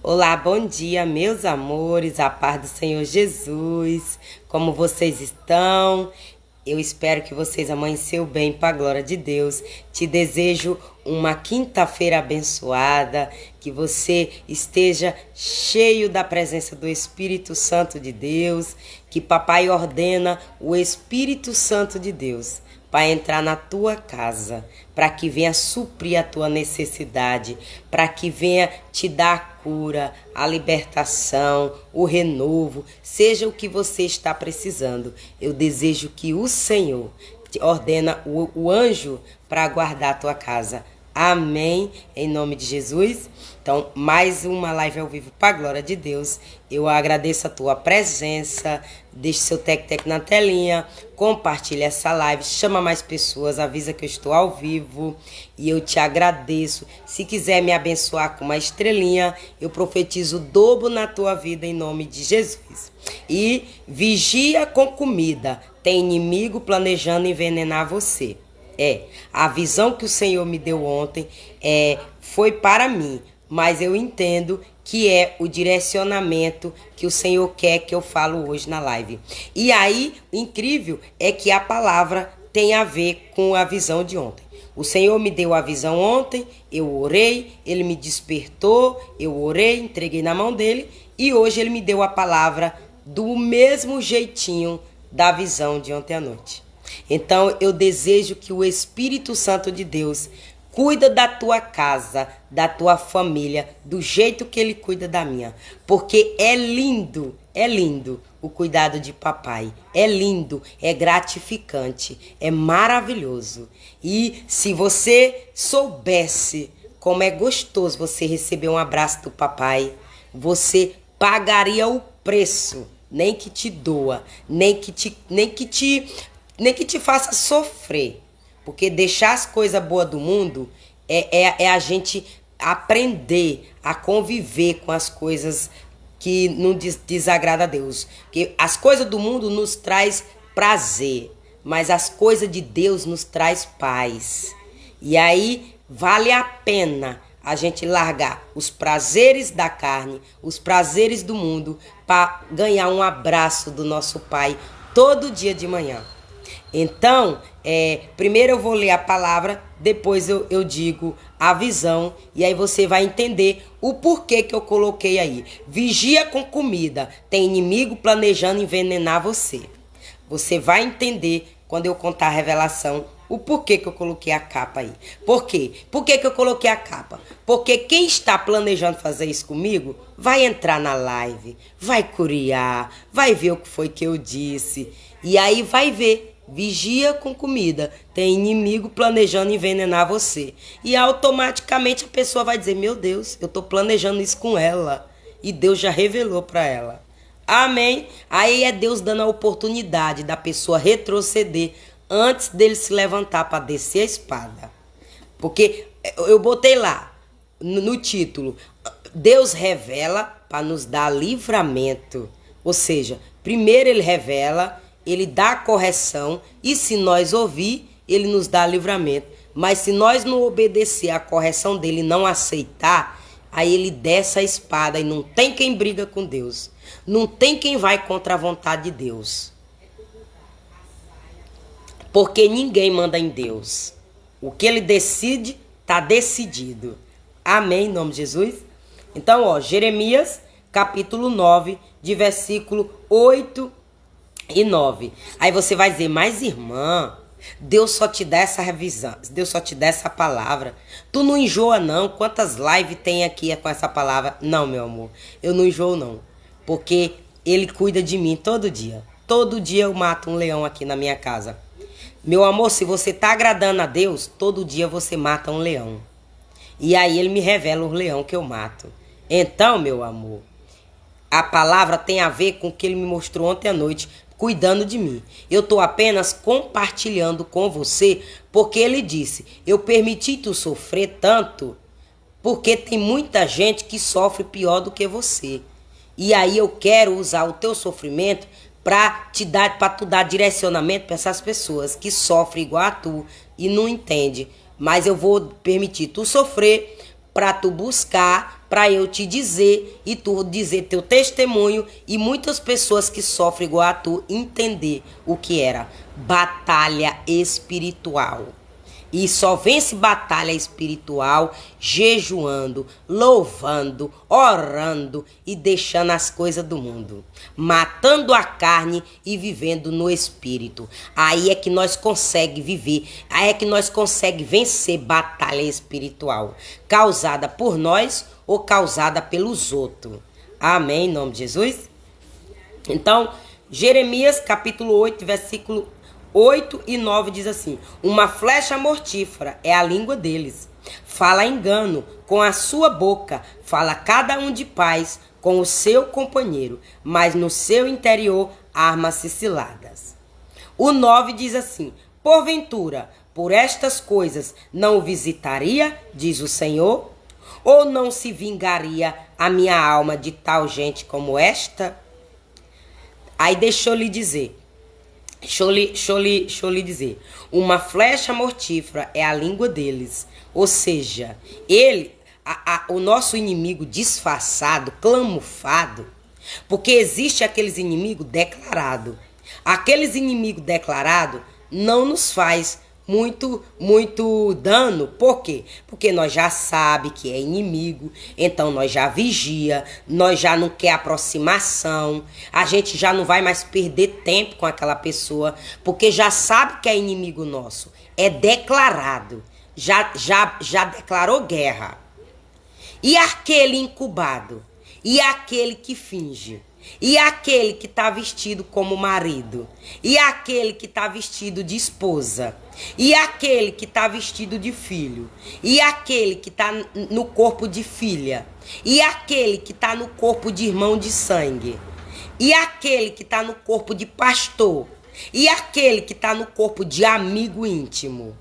Olá, bom dia, meus amores, a paz do Senhor Jesus. Como vocês estão? Eu espero que vocês amanheceu bem para a glória de Deus. Te desejo uma quinta-feira abençoada, que você esteja cheio da presença do Espírito Santo de Deus, que papai ordena o Espírito Santo de Deus para entrar na tua casa, para que venha suprir a tua necessidade, para que venha te dar a cura, a libertação, o renovo, seja o que você está precisando. Eu desejo que o Senhor te ordena o anjo para guardar a tua casa. Amém, em nome de Jesus. Então, mais uma live ao vivo para a glória de Deus. Eu agradeço a tua presença. Deixe seu tec-tec na telinha. Compartilhe essa live. Chama mais pessoas. Avisa que eu estou ao vivo. E eu te agradeço. Se quiser me abençoar com uma estrelinha, eu profetizo o dobro na tua vida em nome de Jesus. E vigia com comida. Tem inimigo planejando envenenar você. A visão que o Senhor me deu ontem foi para mim, mas eu entendo que é o direcionamento que o Senhor quer que eu falo hoje na live. E aí, o incrível é que a palavra tem a ver com a visão de ontem. O Senhor me deu a visão ontem, eu orei, Ele me despertou, eu orei, entreguei na mão dele, e hoje Ele me deu a palavra do mesmo jeitinho da visão de ontem à noite. Então, eu desejo que o Espírito Santo de Deus cuida da tua casa, da tua família, do jeito que Ele cuida da minha. Porque é lindo o cuidado de papai. É lindo, é gratificante, é maravilhoso. E se você soubesse como é gostoso você receber um abraço do papai, você pagaria o preço, nem que te doa, nem que te faça sofrer. Porque deixar as coisas boas do mundo é a gente aprender a conviver com as coisas que não desagrada a Deus. Porque as coisas do mundo nos traz prazer, mas as coisas de Deus nos traz paz. E aí vale a pena a gente largar os prazeres da carne, os prazeres do mundo, para ganhar um abraço do nosso Pai todo dia de manhã. Então, primeiro eu vou ler a palavra, depois eu digo a visão, e aí você vai entender o porquê que eu coloquei aí. Vigia com comida, tem inimigo planejando envenenar você. Você vai entender quando eu contar a revelação, o porquê que eu coloquei a capa aí. Por quê? Por que eu coloquei a capa? Porque quem está planejando fazer isso comigo vai entrar na live, vai curiar, vai ver o que foi que eu disse, e aí vai ver. Vigia com comida, tem inimigo planejando envenenar você. E automaticamente a pessoa vai dizer, meu Deus, eu tô planejando isso com ela. E Deus já revelou para ela. Amém? Aí é Deus dando a oportunidade da pessoa retroceder antes dele se levantar para descer a espada. Porque eu botei lá no título, Deus revela para nos dar livramento. Ou seja, primeiro ele revela, ele dá a correção, e se nós ouvir, ele nos dá livramento. Mas se nós não obedecer a correção dele e não aceitar, aí ele desce a espada e não tem quem briga com Deus. Não tem quem vai contra a vontade de Deus. Porque ninguém manda em Deus. O que ele decide, está decidido. Amém, em nome de Jesus? Então, Jeremias, capítulo 9, de versículo 8 e 9. Aí você vai dizer, mas irmã, Deus só te dá essa revisão, Deus só te dá essa palavra. Tu não enjoa não? Quantas lives tem aqui com essa palavra? Não, meu amor, eu não enjoo não. Porque ele cuida de mim todo dia. Todo dia eu mato um leão aqui na minha casa. Meu amor, se você tá agradando a Deus, todo dia você mata um leão. E aí ele me revela o leão que eu mato. Então, meu amor, a palavra tem a ver com o que ele me mostrou ontem à noite, cuidando de mim. Eu estou apenas compartilhando com você, porque ele disse, eu permiti tu sofrer tanto, porque tem muita gente que sofre pior do que você. E aí eu quero usar o teu sofrimento para tu dar direcionamento para essas pessoas que sofrem igual a tu e não entende. Mas eu vou permitir tu sofrer para tu buscar, para eu te dizer e tu dizer teu testemunho e muitas pessoas que sofrem igual a tu entender o que era batalha espiritual. E só vence batalha espiritual jejuando, louvando, orando e deixando as coisas do mundo. Matando a carne e vivendo no espírito. Aí é que nós conseguimos viver, aí é que nós conseguimos vencer batalha espiritual. Causada por nós ou causada pelos outros. Amém, em nome de Jesus? Então, Jeremias capítulo 8, versículo 8 e 9 diz assim: uma flecha mortífera é a língua deles. Fala engano com a sua boca, fala cada um de paz com o seu companheiro, mas no seu interior armas-se ciladas. O 9 diz assim: porventura, por estas coisas não o visitaria, diz o Senhor? Ou não se vingaria a minha alma de tal gente como esta? Aí deixa eu lhe dizer. Deixa eu lhe dizer. Uma flecha mortífera é a língua deles. Ou seja, o nosso inimigo disfarçado, camuflado, porque existe aqueles inimigos declarados. Aqueles inimigos declarados não nos faz muito dano. Por quê? Porque nós já sabe que é inimigo, então nós já vigia, nós já não quer aproximação, a gente já não vai mais perder tempo com aquela pessoa, porque já sabe que é inimigo nosso, é declarado, já declarou guerra. E aquele incubado, e aquele que finge, e aquele que está vestido como marido, e aquele que está vestido de esposa, e aquele que está vestido de filho, e aquele que está no corpo de filha, e aquele que está no corpo de irmão de sangue, e aquele que está no corpo de pastor, e aquele que está no corpo de amigo íntimo,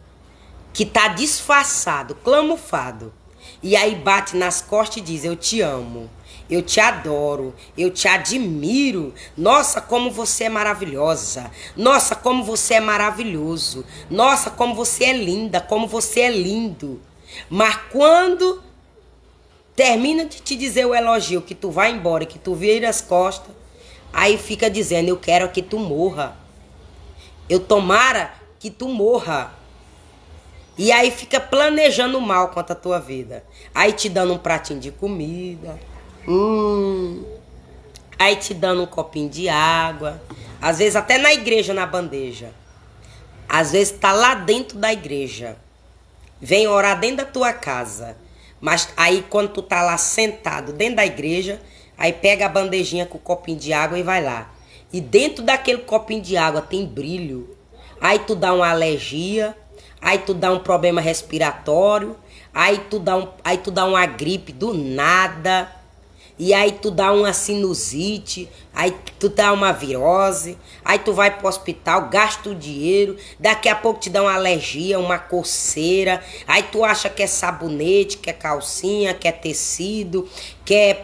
que está disfarçado, camuflado, e aí bate nas costas e diz: eu te amo. Eu te adoro, eu te admiro. Nossa, como você é maravilhosa. Nossa, como você é maravilhoso. Nossa, como você é linda, como você é lindo. Mas quando termina de te dizer o elogio, que tu vai embora, que tu vira as costas, aí fica dizendo: eu quero que tu morra. Eu tomara que tu morra. E aí fica planejando mal contra a tua vida. Aí te dando um pratinho de comida. Aí te dando um copinho de água. Às vezes até na igreja, na bandeja. Às vezes tá lá dentro da igreja. Vem orar dentro da tua casa. Mas aí quando tu tá lá sentado dentro da igreja, aí pega a bandejinha com o copinho de água e vai lá. E dentro daquele copinho de água tem brilho. Aí tu dá uma alergia. Aí tu dá um problema respiratório. Aí tu dá uma gripe do nada. E aí tu dá uma sinusite, aí tu dá uma virose, aí tu vai pro hospital, gasta o dinheiro, daqui a pouco te dá uma alergia, uma coceira, aí tu acha que é sabonete, que é calcinha, que é tecido, que é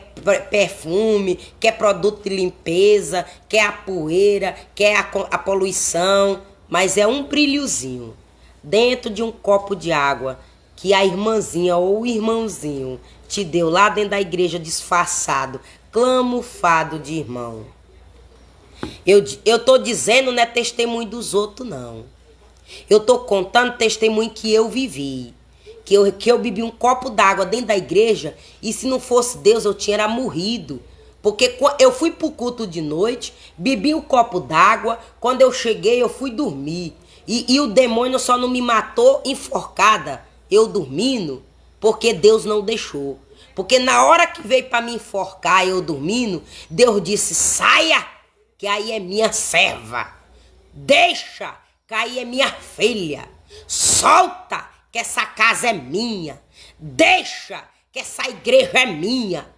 perfume, que é produto de limpeza, que é a poeira, que é a poluição, mas é um brilhozinho dentro de um copo de água que a irmãzinha ou o irmãozinho te deu lá dentro da igreja disfarçado, camuflado de irmão. Eu tô dizendo não é testemunho dos outros, não. Eu tô contando testemunho que eu vivi. Que eu bebi um copo d'água dentro da igreja e se não fosse Deus eu tinha morrido. Porque eu fui pro culto de noite, bebi um copo d'água, quando eu cheguei eu fui dormir. E o demônio só não me matou enforcada, eu dormindo, porque Deus não deixou. Porque na hora que veio para me enforcar, eu dormindo, Deus disse: saia, que aí é minha serva. Deixa, que aí é minha filha. Solta, que essa casa é minha. Deixa, que essa igreja é minha.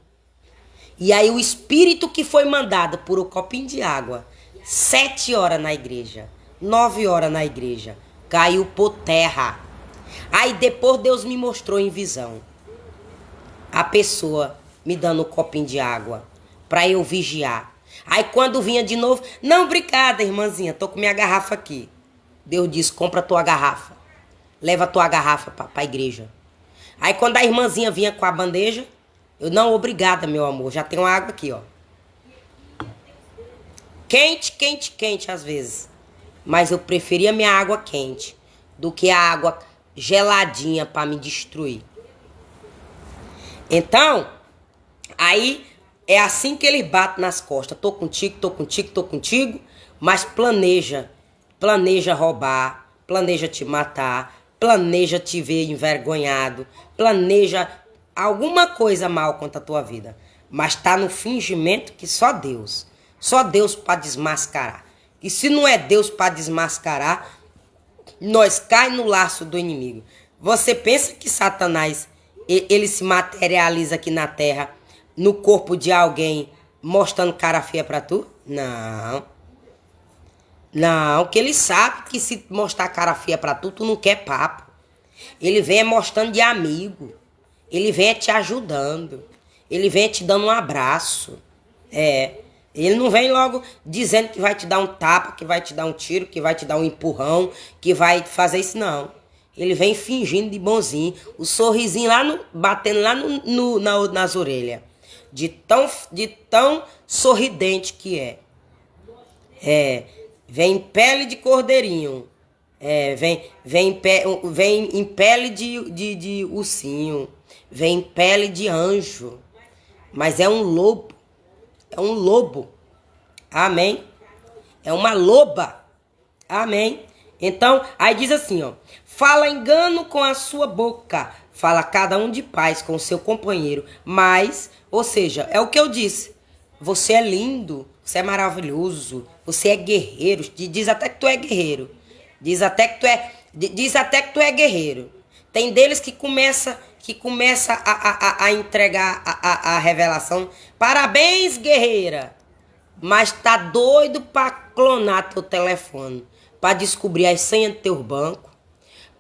E aí o espírito que foi mandado por um copinho de água, 7 horas na igreja, 9 horas na igreja, caiu por terra. Aí depois Deus me mostrou em visão a pessoa me dando um copinho de água para eu vigiar. Aí quando vinha de novo: não, obrigada, irmãzinha, tô com minha garrafa aqui. Deus disse: compra tua garrafa, leva tua garrafa para a igreja. Aí quando a irmãzinha vinha com a bandeja, eu, não, obrigada, meu amor, já tem uma água aqui, ó. Quente, quente, quente às vezes. Mas eu preferia minha água quente do que a água geladinha para me destruir. Então, aí é assim que ele bate nas costas. Tô contigo, tô contigo, tô contigo, mas planeja roubar, planeja te matar, planeja te ver envergonhado, planeja alguma coisa mal contra a tua vida. Mas tá no fingimento que só Deus para desmascarar. E se não é Deus para desmascarar, nós cai no laço do inimigo. Você pensa que Satanás, ele se materializa aqui na terra, no corpo de alguém, mostrando cara feia pra tu? Não. Não, que ele sabe que se mostrar cara feia pra tu, tu não quer papo. Ele vem mostrando de amigo. Ele vem te ajudando. Ele vem te dando um abraço. Ele não vem logo dizendo que vai te dar um tapa, que vai te dar um tiro, que vai te dar um empurrão, que vai fazer isso, não. Ele vem fingindo de bonzinho, o sorrisinho lá batendo lá nas orelhas. De tão sorridente que é. Vem em pele de cordeirinho. Vem em pele de ursinho. Vem em pele de anjo. Mas é um lobo. É um lobo. Amém? É uma loba. Amém? Então, aí diz assim, ó. Fala engano com a sua boca. Fala cada um de paz com o seu companheiro. Mas, ou seja, é o que eu disse. Você é lindo. Você é maravilhoso. Você é guerreiro. Diz até que tu é guerreiro. Diz até que tu é guerreiro. Tem deles que começa a entregar a revelação. Parabéns, guerreira. Mas tá doido pra clonar teu telefone. Pra descobrir as senhas do teu banco.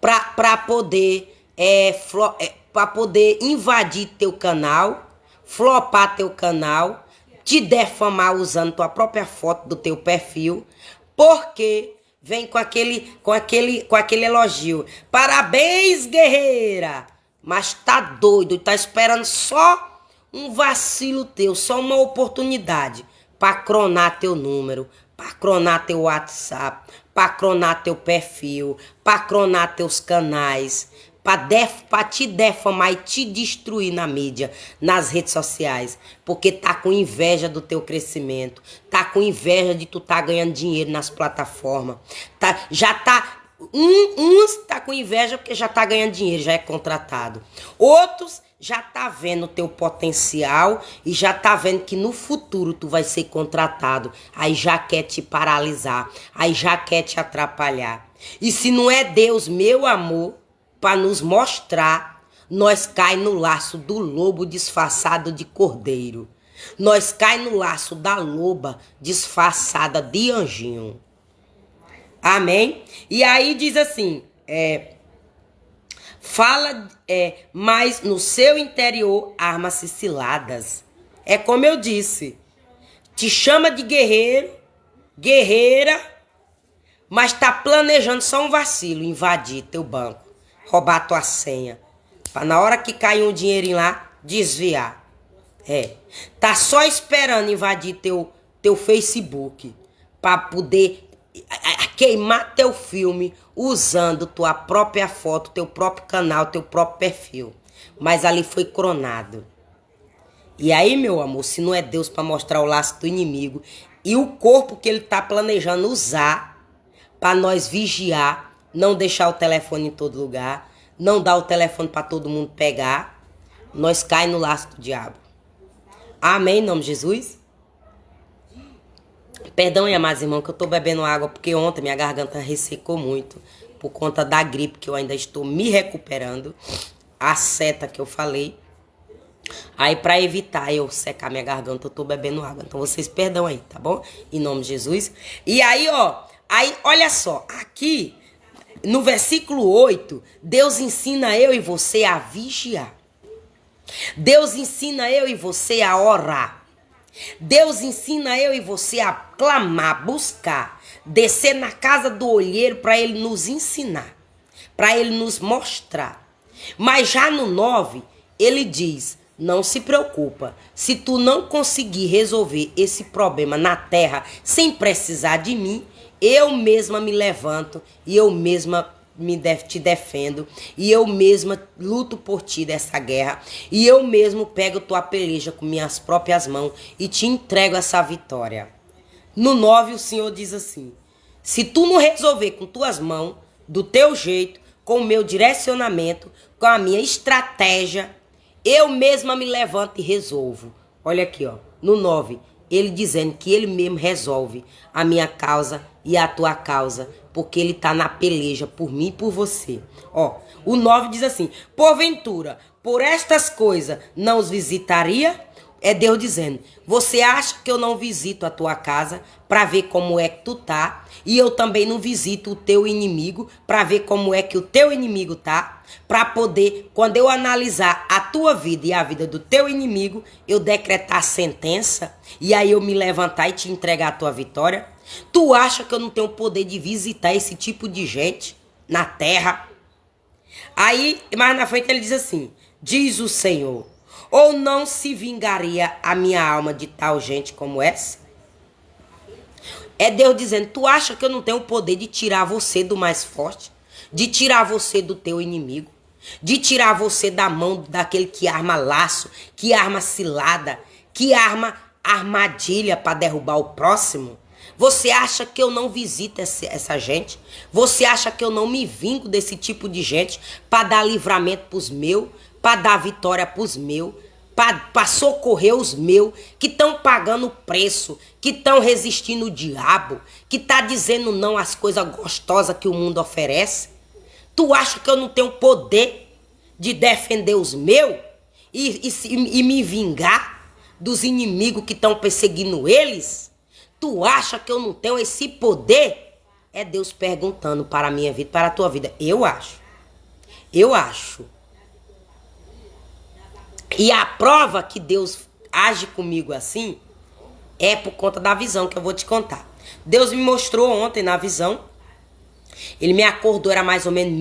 Pra poder invadir teu canal. Flopar teu canal. Te defamar usando tua própria foto do teu perfil. Porque vem com aquele elogio. Parabéns, guerreira. Mas tá doido, tá esperando só um vacilo teu, só uma oportunidade pra clonar teu número, pra clonar teu WhatsApp, pra clonar teu perfil, pra clonar teus canais, pra te defamar e te destruir na mídia, nas redes sociais, porque tá com inveja do teu crescimento, tá com inveja de tu tá ganhando dinheiro nas plataformas, uns tá com inveja porque já tá ganhando dinheiro, já é contratado. Outros já tá vendo o teu potencial e já tá vendo que no futuro tu vai ser contratado. Aí já quer te paralisar, aí já quer te atrapalhar. E se não é Deus, meu amor, para nos mostrar, nós cai no laço do lobo disfarçado de cordeiro. Nós cai no laço da loba disfarçada de anjinho. Amém? E aí diz assim, mas no seu interior armas-se ciladas. É como eu disse, te chama de guerreiro, guerreira, mas tá planejando só um vacilo, invadir teu banco, roubar tua senha, para na hora que cair um dinheirinho lá, desviar. Tá só esperando invadir teu Facebook, para poder queimar teu filme usando tua própria foto, teu próprio canal, teu próprio perfil. Mas ali foi clonado. E aí, meu amor, se não é Deus para mostrar o laço do inimigo e o corpo que ele tá planejando usar para nós vigiar, não deixar o telefone em todo lugar, não dar o telefone para todo mundo pegar, nós cai no laço do diabo. Amém, em nome de Jesus? Perdão, amados irmãos, que eu tô bebendo água, porque ontem minha garganta ressecou muito, por conta da gripe, que eu ainda estou me recuperando, a seta que eu falei. Aí, pra evitar eu secar minha garganta, eu tô bebendo água. Então, vocês perdão aí, tá bom? Em nome de Jesus. E aí, olha só, aqui, no versículo 8, Deus ensina eu e você a vigiar. Deus ensina eu e você a orar. Deus ensina eu e você a clamar, buscar, descer na casa do olheiro para ele nos ensinar, para ele nos mostrar. Mas já no 9, ele diz: não se preocupa, se tu não conseguir resolver esse problema na terra sem precisar de mim, eu mesma me levanto e eu mesma te defendo, e eu mesma luto por ti dessa guerra, e eu mesmo pego tua peleja com minhas próprias mãos e te entrego essa vitória. No 9 o Senhor diz assim: se tu não resolver com tuas mãos, do teu jeito, com o meu direcionamento, com a minha estratégia, eu mesma me levanto e resolvo. Olha aqui, ó, no 9, ele dizendo que ele mesmo resolve a minha causa e a tua causa, porque ele tá na peleja por mim e por você. Ó, o 9 diz assim: porventura, por estas coisas não os visitaria? É Deus dizendo: você acha que eu não visito a tua casa para ver como é que tu tá? E eu também não visito o teu inimigo para ver como é que o teu inimigo tá? Para poder, quando eu analisar a tua vida e a vida do teu inimigo, eu decretar sentença e aí eu me levantar e te entregar a tua vitória? Tu acha que eu não tenho o poder de visitar esse tipo de gente na terra? Aí, mais na frente ele diz assim: diz o Senhor, ou não se vingaria a minha alma de tal gente como essa? É Deus dizendo: tu acha que eu não tenho o poder de tirar você do mais forte? De tirar você do teu inimigo? De tirar você da mão daquele que arma laço, que arma cilada, que arma armadilha para derrubar o próximo? Você acha que eu não visito essa gente? Você acha que eu não me vingo desse tipo de gente para dar livramento pros meus, para dar vitória pros meus, para socorrer os meus que estão pagando o preço, que estão resistindo o diabo, que tá dizendo não às coisas gostosas que o mundo oferece? Tu acha que eu não tenho poder de defender os meus e me vingar dos inimigos que estão perseguindo eles? Tu acha que eu não tenho esse poder? É Deus perguntando para a minha vida, para a tua vida. Eu acho. Eu acho. E a prova que Deus age comigo assim é por conta da visão que eu vou te contar. Deus me mostrou ontem na visão. Ele me acordou, era mais ou menos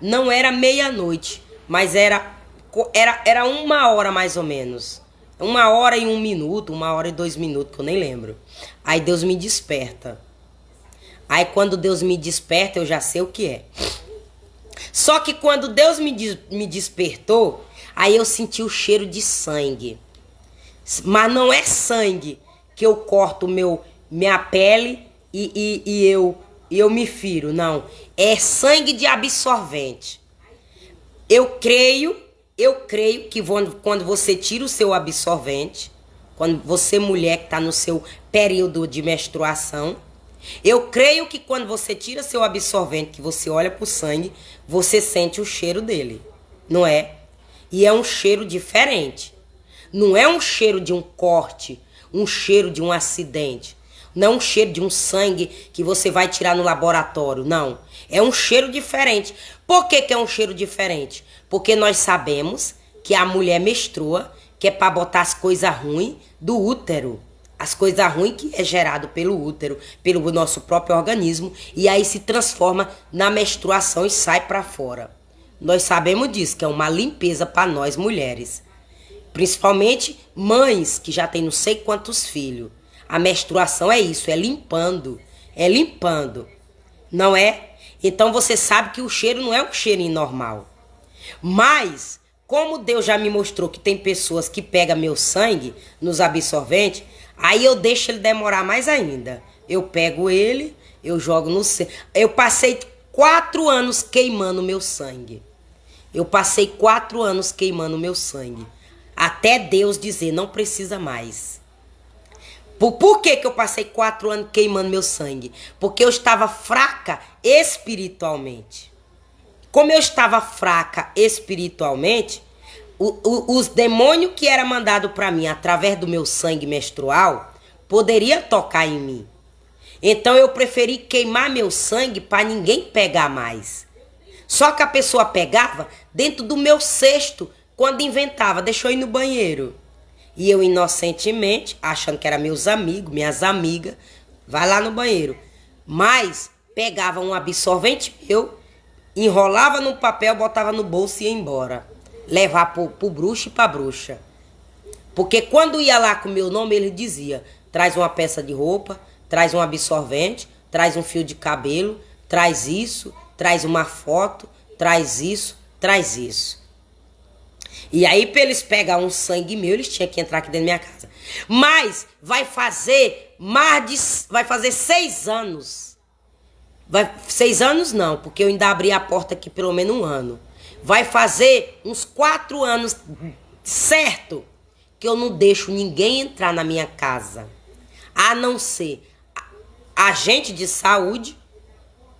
não era meia-noite, mas era 1 hora mais ou menos. 1 hora e 1 minuto, 1 hora e 2 minutos, que eu nem lembro. Aí Deus me desperta. Aí quando Deus me desperta, eu já sei o que é. Só que quando Deus me despertou, aí eu senti o cheiro de sangue. Mas não é sangue que eu corto minha pele e eu me firo, não. É sangue de absorvente. Eu creio que quando você tira o seu absorvente, quando você, mulher que está no seu período de menstruação, eu creio que quando você tira seu absorvente, que você olha pro sangue, você sente o cheiro dele, não é? E é um cheiro diferente. Não é um cheiro de um corte, um cheiro de um acidente. Não é um cheiro de um sangue que você vai tirar no laboratório, não. É um cheiro diferente. Por que é um cheiro diferente? Porque nós sabemos que a mulher menstrua, que é para botar as coisas ruins do útero. As coisas ruins que é gerado pelo útero, pelo nosso próprio organismo, e aí se transforma na menstruação e sai para fora. Nós sabemos disso, que é uma limpeza para nós mulheres. Principalmente mães que já têm não sei quantos filhos. A menstruação é isso, é limpando, não é? Então você sabe que o cheiro não é um cheirinho normal. Mas, como Deus já me mostrou que tem pessoas que pegam meu sangue nos absorventes, aí eu deixo ele demorar mais ainda. Eu pego ele, eu jogo no sangue. Eu passei 4 anos queimando meu sangue. Até Deus dizer, não precisa mais. Por que eu passei 4 anos queimando meu sangue? Porque eu estava fraca espiritualmente. Como eu estava fraca espiritualmente, os demônios que era mandado para mim através do meu sangue menstrual poderia tocar em mim. Então eu preferi queimar meu sangue para ninguém pegar mais. Só que a pessoa pegava dentro do meu cesto quando inventava, deixou eu ir no banheiro. E eu inocentemente, achando que era meus amigos, minhas amigas, vai lá no banheiro. Mas pegava um absorvente meu, enrolava no papel, botava no bolso e ia embora. Levar pro bruxo e pra bruxa. Porque quando ia lá com o meu nome, ele dizia: traz uma peça de roupa, traz um absorvente, traz um fio de cabelo, traz isso, traz uma foto, traz isso, traz isso. E aí, para eles pegar um sangue meu, eles tinham que entrar aqui dentro da minha casa. Mas vai fazer 6 anos. 6 anos não, porque eu ainda abri a porta aqui pelo menos 1 ano. Vai fazer uns 4 anos certo que eu não deixo ninguém entrar na minha casa. A não ser agente de saúde.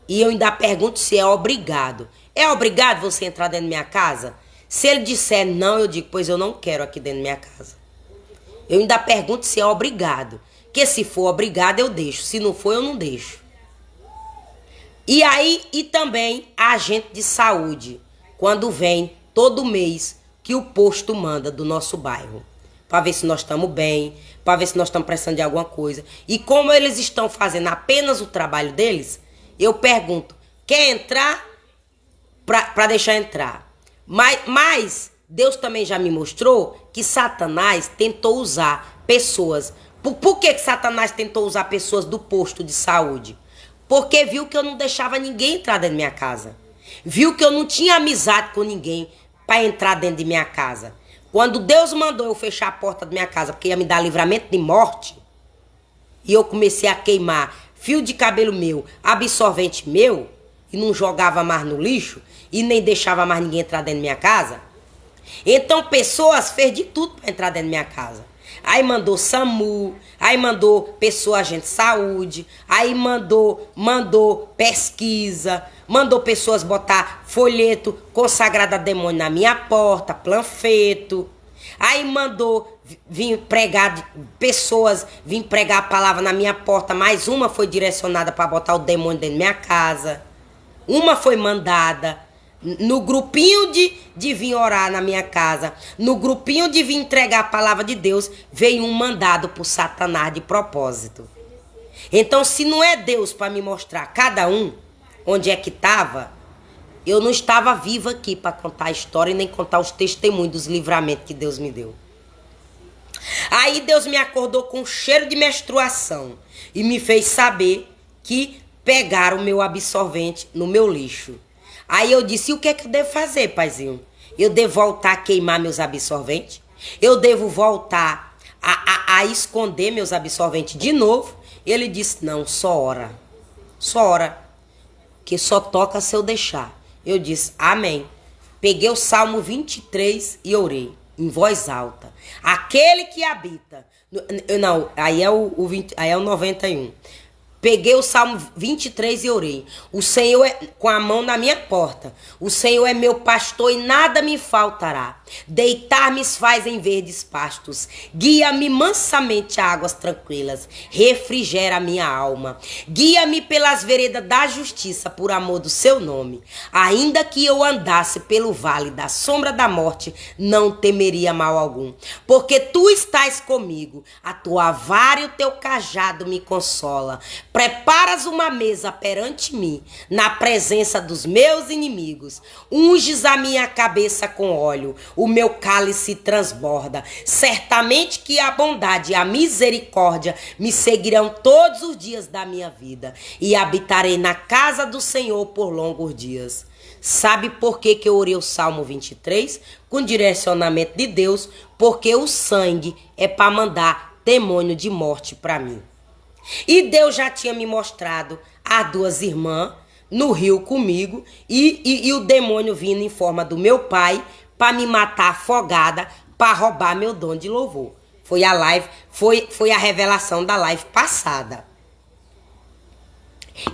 E eu ainda pergunto se é obrigado. É obrigado você entrar dentro da minha casa? Se ele disser não, eu digo: pois eu não quero aqui dentro da minha casa. Eu ainda pergunto se é obrigado. Que se for obrigado, eu deixo. Se não for, eu não deixo. E aí, e também a agente de saúde, quando vem todo mês que o posto manda do nosso bairro, para ver se nós estamos bem, para ver se nós estamos precisando de alguma coisa. E como eles estão fazendo apenas o trabalho deles, eu pergunto: quer entrar? Para deixar entrar. Mas Deus também já me mostrou que Satanás tentou usar pessoas. Por que Satanás tentou usar pessoas do posto de saúde? Porque viu que eu não deixava ninguém entrar dentro da minha casa. Viu que eu não tinha amizade com ninguém para entrar dentro de minha casa. Quando Deus mandou eu fechar a porta da minha casa porque ia me dar livramento de morte, e eu comecei a queimar fio de cabelo meu, absorvente meu, e não jogava mais no lixo, e nem deixava mais ninguém entrar dentro da minha casa. Então pessoas fez de tudo para entrar dentro da minha casa. Aí mandou SAMU, aí mandou pessoa agente de saúde, aí mandou pesquisa, mandou pessoas botar folheto consagrado a demônio na minha porta, panfleto. Aí mandou vir pregar, pessoas vir pregar a palavra na minha porta, mais uma foi direcionada para botar o demônio dentro da minha casa. Uma foi mandada no grupinho de vir orar na minha casa, no grupinho de vir entregar a palavra de Deus, veio um mandado por Satanás de propósito. Então, se não é Deus para me mostrar cada um onde é que estava, eu não estava viva aqui para contar a história e nem contar os testemunhos dos livramentos que Deus me deu. Aí Deus me acordou com um cheiro de menstruação e me fez saber que pegaram o meu absorvente no meu lixo. Aí eu disse: e o que é que eu devo fazer, paizinho? Eu devo voltar a queimar meus absorventes? Eu devo voltar a esconder meus absorventes de novo? Ele disse: não, só ora. Só ora. Que só toca se eu deixar. Eu disse: amém. Peguei o Salmo 23 e orei em voz alta. Aquele que habita... Não, aí é o 91. Peguei o Salmo 23 e orei. O Senhor é com a mão na minha porta. O Senhor é meu pastor e nada me faltará. Deitar-me faz em verdes pastos. Guia-me mansamente a águas tranquilas. Refrigera a minha alma. Guia-me pelas veredas da justiça por amor do seu nome. Ainda que eu andasse pelo vale da sombra da morte, não temeria mal algum. Porque tu estás comigo. A tua vara e o teu cajado me consola. Preparas uma mesa perante mim, na presença dos meus inimigos. Unges a minha cabeça com óleo, o meu cálice transborda. Certamente que a bondade e a misericórdia me seguirão todos os dias da minha vida, e habitarei na casa do Senhor por longos dias. Sabe por que eu orei o Salmo 23? Com direcionamento de Deus, porque o sangue é para mandar demônio de morte para mim. E Deus já tinha me mostrado as 2 irmãs no rio comigo e o demônio vindo em forma do meu pai para me matar afogada, para roubar meu dom de louvor. Foi a live, foi a revelação da live passada.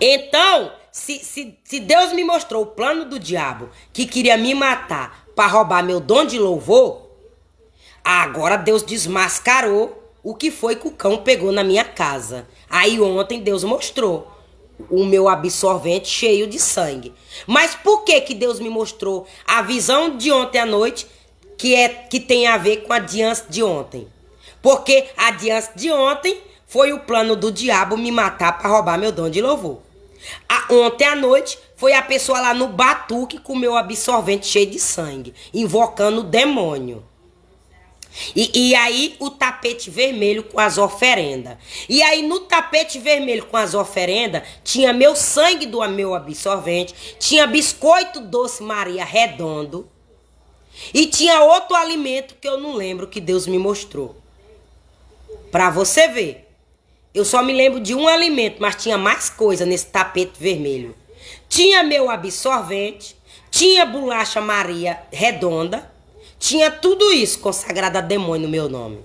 Então, se Deus me mostrou o plano do diabo que queria me matar para roubar meu dom de louvor, agora Deus desmascarou o que foi que o cão pegou na minha casa. Aí ontem Deus mostrou o meu absorvente cheio de sangue. Mas por que Deus me mostrou a visão de ontem à noite que tem a ver com a de antes de ontem? Porque a de antes de ontem foi o plano do diabo me matar para roubar meu dom de louvor. Ontem à noite foi a pessoa lá no batuque com o meu absorvente cheio de sangue, invocando o demônio. E aí o tapete vermelho com as oferendas. E aí no tapete vermelho com as oferendas tinha meu sangue do meu absorvente, tinha biscoito doce Maria redondo e tinha outro alimento que eu não lembro que Deus me mostrou. Pra você ver. Eu só me lembro de um alimento, mas tinha mais coisa nesse tapete vermelho. Tinha meu absorvente, tinha bolacha Maria redonda, tinha tudo isso consagrado a demônio no meu nome.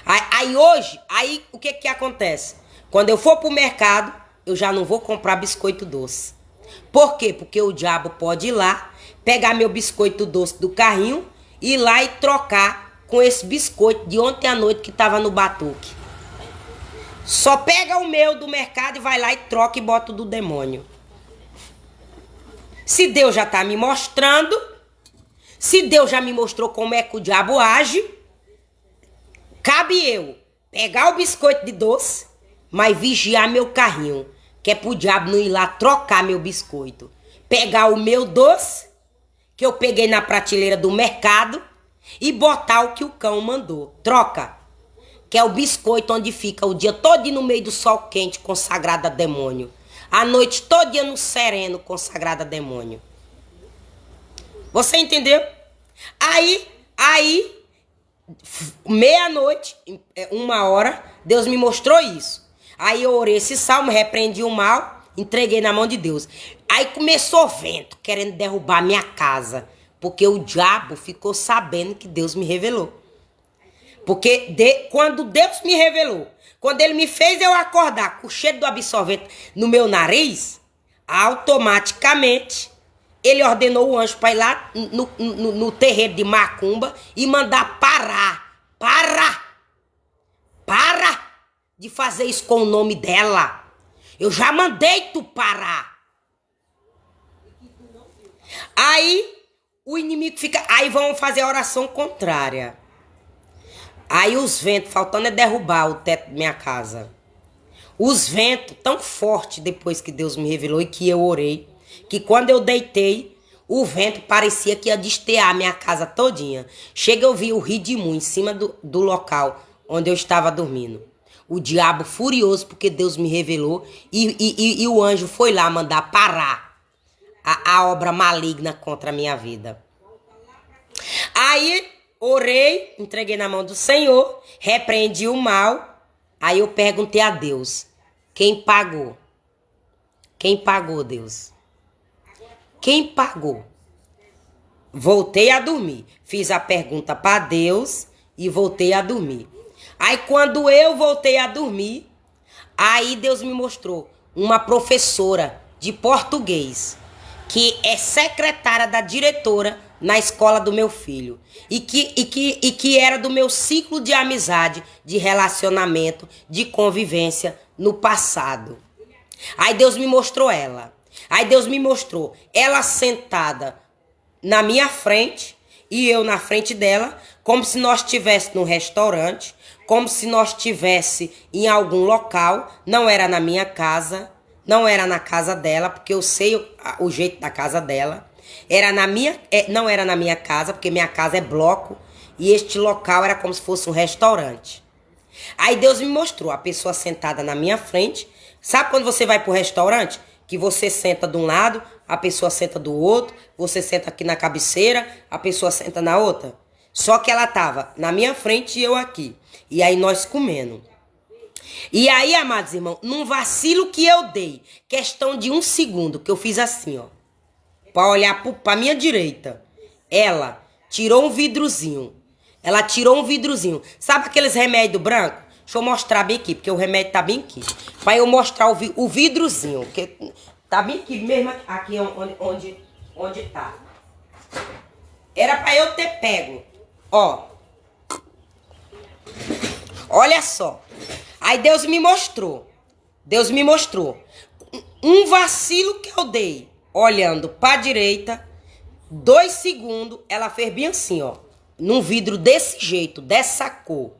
Aí hoje, o que acontece? Quando eu for pro mercado, eu já não vou comprar biscoito doce. Por quê? Porque o diabo pode ir lá, pegar meu biscoito doce do carrinho, ir lá e trocar com esse biscoito de ontem à noite que tava no batuque. Só pega o meu do mercado e vai lá e troca e bota o do demônio. Se Deus já tá me mostrando, se Deus já me mostrou como é que o diabo age, cabe eu pegar o biscoito de doce, mas vigiar meu carrinho, que é pro diabo não ir lá trocar meu biscoito. Pegar o meu doce, que eu peguei na prateleira do mercado, e botar o que o cão mandou. Troca. Que é o biscoito onde fica o dia todo no meio do sol quente, consagrado a demônio. A noite todo no sereno, consagrado a demônio. Você entendeu? Aí, meia-noite, 1h, Deus me mostrou isso. Aí eu orei esse salmo, repreendi o mal, entreguei na mão de Deus. Aí começou vento, querendo derrubar minha casa. Porque o diabo ficou sabendo que Deus me revelou. Porque quando Deus me revelou, quando ele me fez eu acordar com o cheiro do absorvente no meu nariz, automaticamente ele ordenou o anjo para ir lá no terreiro de macumba e mandar parar de fazer isso com o nome dela. Eu já mandei tu parar. Aí o inimigo fica... Aí vão fazer a oração contrária. Aí os ventos, faltando é derrubar o teto da minha casa. Os ventos tão fortes depois que Deus me revelou e que eu orei, que quando eu deitei, o vento parecia que ia destear a minha casa todinha. Chega eu vi o Ridimu em cima do local onde eu estava dormindo. O diabo furioso porque Deus me revelou e o anjo foi lá mandar parar a obra maligna contra a minha vida. Aí orei, entreguei na mão do Senhor, repreendi o mal. Aí eu perguntei a Deus, quem pagou? Quem pagou, Deus? Quem pagou? Voltei a dormir. Fiz a pergunta para Deus e voltei a dormir. Aí quando eu voltei a dormir, aí Deus me mostrou uma professora de português, que é secretária da diretora na escola do meu filho. E que era do meu ciclo de amizade, de relacionamento, de convivência no passado. Aí Deus me mostrou ela. Aí Deus me mostrou ela sentada na minha frente e eu na frente dela, como se nós estivéssemos num restaurante, como se nós estivéssemos em algum local. Não era na minha casa, não era na casa dela, porque eu sei o jeito da casa dela. Não era na minha casa, porque minha casa é bloco e este local era como se fosse um restaurante. Aí Deus me mostrou a pessoa sentada na minha frente. Sabe quando você vai pro restaurante? Que você senta de um lado, a pessoa senta do outro, você senta aqui na cabeceira, a pessoa senta na outra. Só que ela tava na minha frente e eu aqui. E aí nós comendo. E aí, amados irmãos, num vacilo que eu dei, questão de 1 segundo, que eu fiz assim, ó, pra olhar pra minha direita, ela tirou um vidrozinho. Ela tirou um vidrozinho. Sabe aqueles remédios brancos? Deixa eu mostrar bem aqui, porque o remédio tá bem aqui. Pra eu mostrar o vidrozinho, que tá bem aqui mesmo, aqui onde tá. Era pra eu ter pego. Ó. Olha só. Aí Deus me mostrou. Deus me mostrou. Um vacilo que eu dei, olhando pra direita, 2 segundos, ela fez bem assim, ó. Num vidro desse jeito, dessa cor.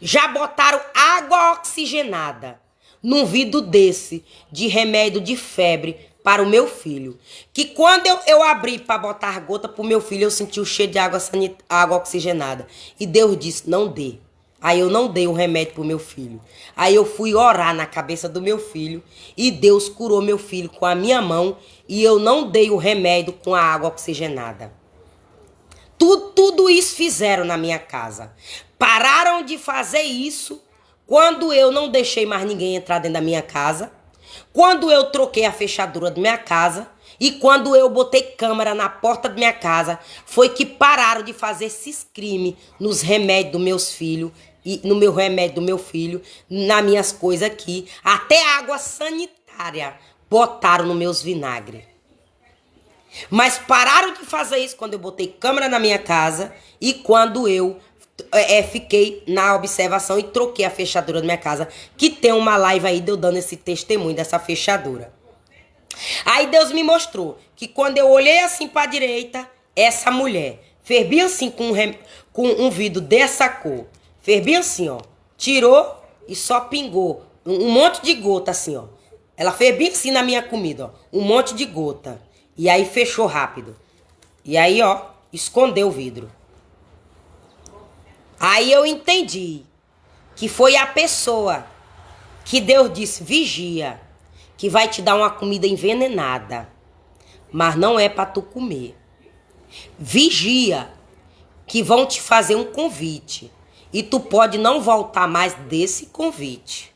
Já botaram água oxigenada num vidro desse, de remédio de febre, para o meu filho. Que quando eu abri para botar gota para o meu filho, eu senti o cheiro de água oxigenada. E Deus disse, não dê. Aí eu não dei o remédio pro meu filho. Aí eu fui orar na cabeça do meu filho e Deus curou meu filho com a minha mão e eu não dei o remédio com a água oxigenada. Tudo isso fizeram na minha casa. Pararam de fazer isso quando eu não deixei mais ninguém entrar dentro da minha casa, quando eu troquei a fechadura da minha casa e quando eu botei câmera na porta da minha casa, foi que pararam de fazer esses crimes nos remédios dos meus filhos, e no meu remédio do meu filho, nas minhas coisas aqui, até água sanitária botaram nos meus vinagres. Mas pararam de fazer isso quando eu botei câmera na minha casa e quando eu fiquei na observação e troquei a fechadura da minha casa, que tem uma live aí de eu dando esse testemunho dessa fechadura. Aí Deus me mostrou que quando eu olhei assim para a direita, essa mulher fez bem assim com um vidro dessa cor. Fez bem assim, ó. Tirou e só pingou um monte de gota assim, ó. Ela fez bem assim na minha comida, ó. Um monte de gota. E aí fechou rápido. E aí, ó, escondeu o vidro. Aí eu entendi que foi a pessoa que Deus disse, vigia, que vai te dar uma comida envenenada, mas não é para tu comer. Vigia, que vão te fazer um convite e tu pode não voltar mais desse convite.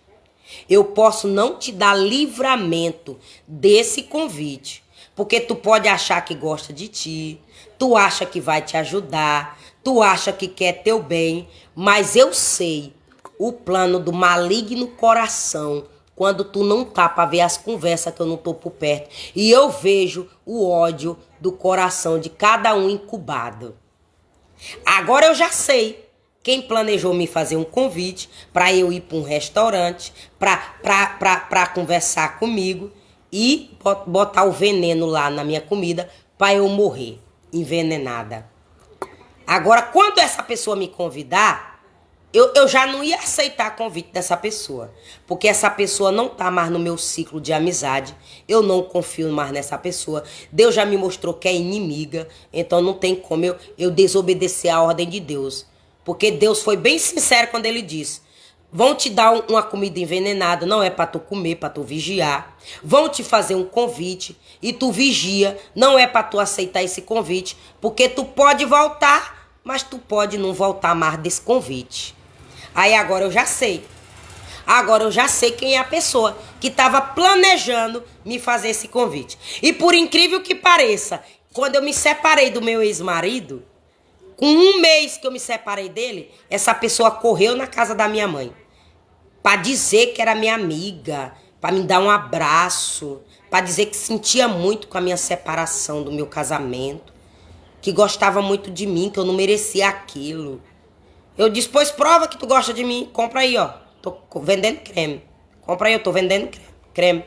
Eu posso não te dar livramento desse convite, porque tu pode achar que gosta de ti, tu acha que vai te ajudar, tu acha que quer teu bem, mas eu sei o plano do maligno coração quando tu não tá pra ver as conversas que eu não tô por perto. E eu vejo o ódio do coração de cada um incubado. Agora eu já sei quem planejou me fazer um convite para eu ir para um restaurante, para conversar comigo e botar o veneno lá na minha comida para eu morrer envenenada. Agora, quando essa pessoa me convidar, eu já não ia aceitar convite dessa pessoa, porque essa pessoa não tá mais no meu ciclo de amizade, eu não confio mais nessa pessoa, Deus já me mostrou que é inimiga, então não tem como eu desobedecer a ordem de Deus, porque Deus foi bem sincero quando ele disse, vão te dar uma comida envenenada, não é para tu comer, para tu vigiar, vão te fazer um convite e tu vigia, não é para tu aceitar esse convite, porque tu pode voltar, mas tu pode não voltar mais desse convite. Aí agora eu já sei. Agora eu já sei quem é a pessoa que estava planejando me fazer esse convite. E por incrível que pareça, quando eu me separei do meu ex-marido, com um mês que eu me separei dele, essa pessoa correu na casa da minha mãe para dizer que era minha amiga, para me dar um abraço, para dizer que sentia muito com a minha separação do meu casamento, que gostava muito de mim, que eu não merecia aquilo. Eu disse, pois prova que tu gosta de mim. Compra aí, ó. Tô vendendo creme. Compra aí, eu tô vendendo creme.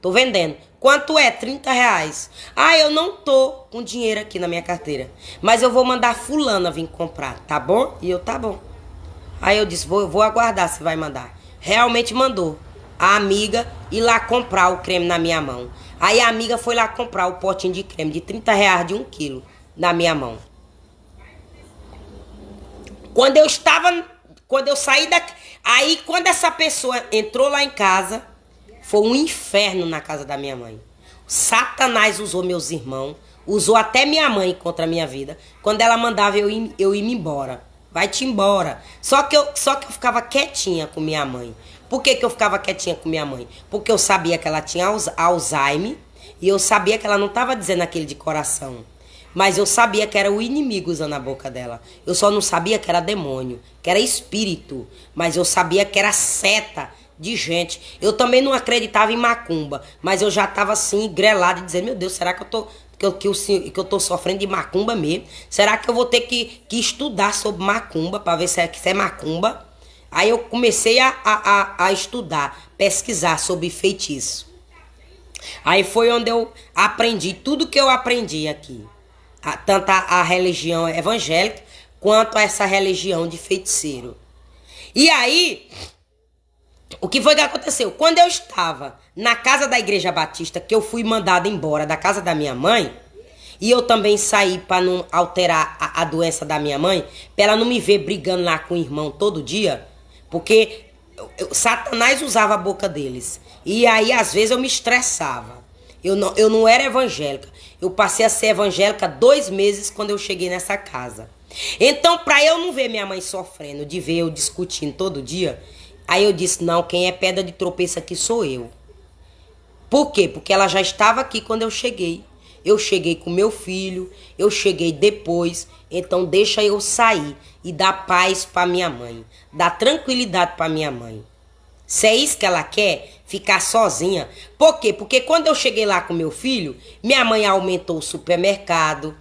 Tô vendendo. Quanto é? R$30. Ah, eu não tô com dinheiro aqui na minha carteira. Mas eu vou mandar fulana vir comprar, tá bom? E eu, tá bom. Aí eu disse, vou aguardar se vai mandar. Realmente mandou. A amiga ir lá comprar o creme na minha mão. Aí a amiga foi lá comprar o potinho de creme de R$30 de 1 quilo na minha mão. Quando eu saí aí quando essa pessoa entrou lá em casa, foi um inferno na casa da minha mãe. Satanás usou meus irmãos, usou até minha mãe contra a minha vida, quando ela mandava eu ir embora. Vai-te embora. Só que eu ficava quietinha com minha mãe. Por que eu ficava quietinha com minha mãe? Porque eu sabia que ela tinha Alzheimer e eu sabia que ela não estava dizendo aquele de coração. Mas eu sabia que era o inimigo usando a boca dela. Eu só não sabia que era demônio, que era espírito. Mas eu sabia que era seta de gente. Eu também não acreditava em macumba. Mas eu já estava assim, grelada, dizendo, meu Deus, será que eu tô sofrendo de macumba mesmo? Será que eu vou ter que estudar sobre macumba para ver se é macumba? Aí eu comecei a estudar, pesquisar sobre feitiço. Aí foi onde eu aprendi tudo que eu aprendi aqui. Tanto a religião evangélica quanto a essa religião de feiticeiro. E aí, O que foi que aconteceu? Quando eu estava na casa da Igreja Batista, que eu fui mandada embora da casa da minha mãe, e eu também saí para não alterar a doença da minha mãe, para ela não me ver brigando lá com o irmão todo dia, porque Satanás usava a boca deles. E aí, às vezes, eu me estressava. Eu não era evangélica. Eu passei a ser evangélica 2 meses quando eu cheguei nessa casa. Então, para eu não ver minha mãe sofrendo, de ver eu discutindo todo dia, aí eu disse, não, quem é pedra de tropeço aqui sou eu. Por quê? Porque ela já estava aqui quando eu cheguei. Eu cheguei com meu filho, eu cheguei depois, então deixa eu sair e dar paz para minha mãe, dar tranquilidade para minha mãe. Se é isso que ela quer, ficar sozinha. Por quê? Porque quando eu cheguei lá com meu filho, minha mãe aumentou o supermercado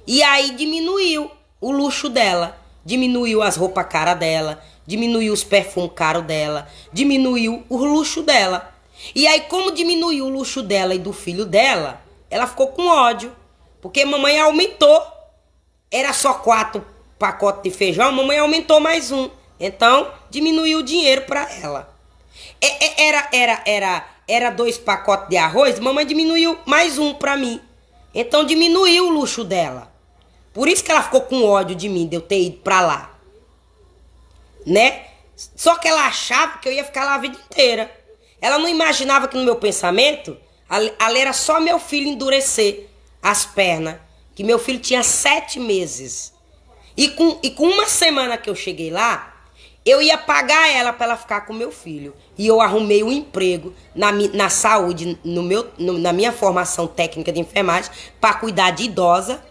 e aí diminuiu o luxo dela, diminuiu as roupas caras dela, diminuiu os perfumes caros dela, diminuiu o luxo dela. E aí, como diminuiu o luxo dela e do filho dela, ela ficou com ódio, porque mamãe aumentou. Era só 4 pacotes de feijão, mamãe aumentou mais um. Então, diminuiu o dinheiro para ela. Era 2 pacotes de arroz, mamãe diminuiu mais um para mim. Então, diminuiu o luxo dela. Por isso que ela ficou com ódio de mim, de eu ter ido para lá. Né? Só que ela achava que eu ia ficar lá a vida inteira. Ela não imaginava que no meu pensamento, ali era só meu filho endurecer as pernas. Que meu filho tinha 7 meses. E com 1 semana que eu cheguei lá, eu ia pagar ela para ela ficar com meu filho. E eu arrumei um emprego na saúde, na minha formação técnica de enfermagem, para cuidar de idosa.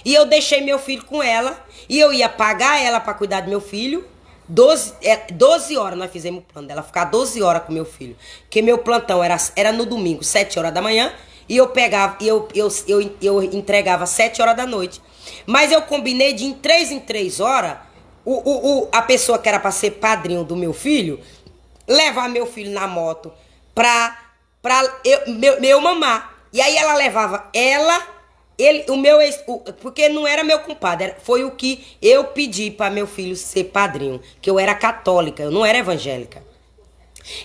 E eu deixei meu filho com ela. E eu ia pagar ela para cuidar do meu filho. 12 horas nós fizemos o plano dela, ficar 12 horas com meu filho. Porque meu plantão era no domingo, 7 horas da manhã. E eu pegava, eu entregava 7 horas da noite. Mas eu combinei de em 3 horas, a pessoa que era para ser padrinho do meu filho, levar meu filho na moto pra eu mamar. E aí ela levava porque não era meu compadre, foi o que eu pedi para meu filho ser padrinho, que eu era católica, eu não era evangélica.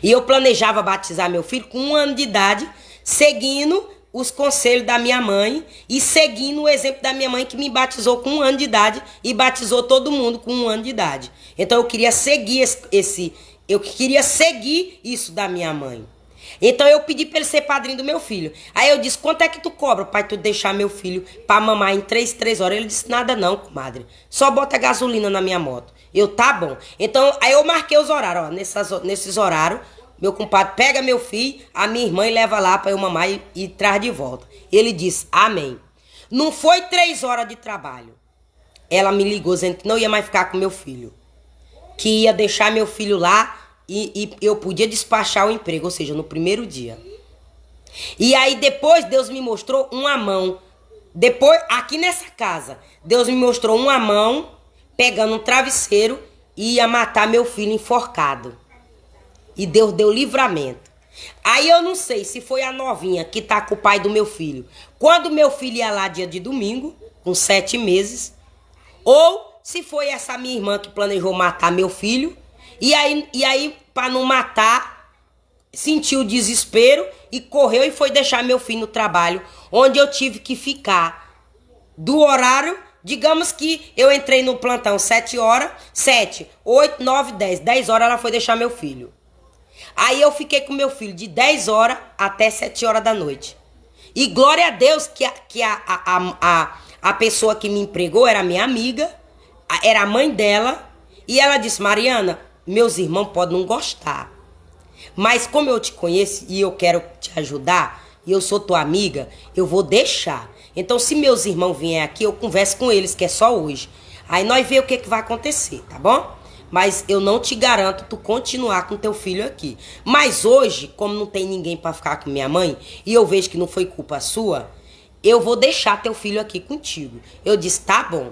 E eu planejava batizar meu filho com 1 ano de idade, seguindo os conselhos da minha mãe e seguindo o exemplo da minha mãe, que me batizou com 1 ano de idade e batizou todo mundo com 1 ano de idade. Então eu queria seguir isso da minha mãe. Então eu pedi para ele ser padrinho do meu filho. Aí eu disse, quanto é que tu cobra, pai, tu deixar meu filho para mamar em 3 horas? Ele disse, nada não, comadre. Só bota gasolina na minha moto. Eu, tá bom. Então, aí eu marquei os horários, ó. Nesses horários, meu compadre pega meu filho, a minha irmã e leva lá para eu mamar e traz de volta. Ele disse, amém. Não foi 3 horas de trabalho. Ela me ligou dizendo que não ia mais ficar com meu filho. Que ia deixar meu filho lá. E eu podia despachar o emprego, ou seja, no primeiro dia. E aí depois Deus me mostrou uma mão. Depois, aqui nessa casa, Deus me mostrou uma mão pegando um travesseiro e ia matar meu filho enforcado. E Deus deu livramento. Aí eu não sei se foi a novinha que tá com o pai do meu filho. Quando meu filho ia lá dia de domingo, com 7 meses. Ou se foi essa minha irmã que planejou matar meu filho. E aí, para não matar, sentiu desespero e correu e foi deixar meu filho no trabalho, onde eu tive que ficar do horário, digamos que eu entrei no plantão 7 horas, 7, 8, 9, 10. 10 horas ela foi deixar meu filho. Aí eu fiquei com meu filho de 10 horas até 7 horas da noite. E glória a Deus que a pessoa que me empregou era minha amiga, era a mãe dela, e ela disse, Mariana, meus irmãos podem não gostar, mas como eu te conheço e eu quero te ajudar, e eu sou tua amiga, eu vou deixar. Então, se meus irmãos vierem aqui, eu converso com eles, que é só hoje. Aí nós vemos o que vai acontecer, tá bom? Mas eu não te garanto tu continuar com teu filho aqui. Mas hoje, como não tem ninguém para ficar com minha mãe, e eu vejo que não foi culpa sua, eu vou deixar teu filho aqui contigo. Eu disse, tá bom.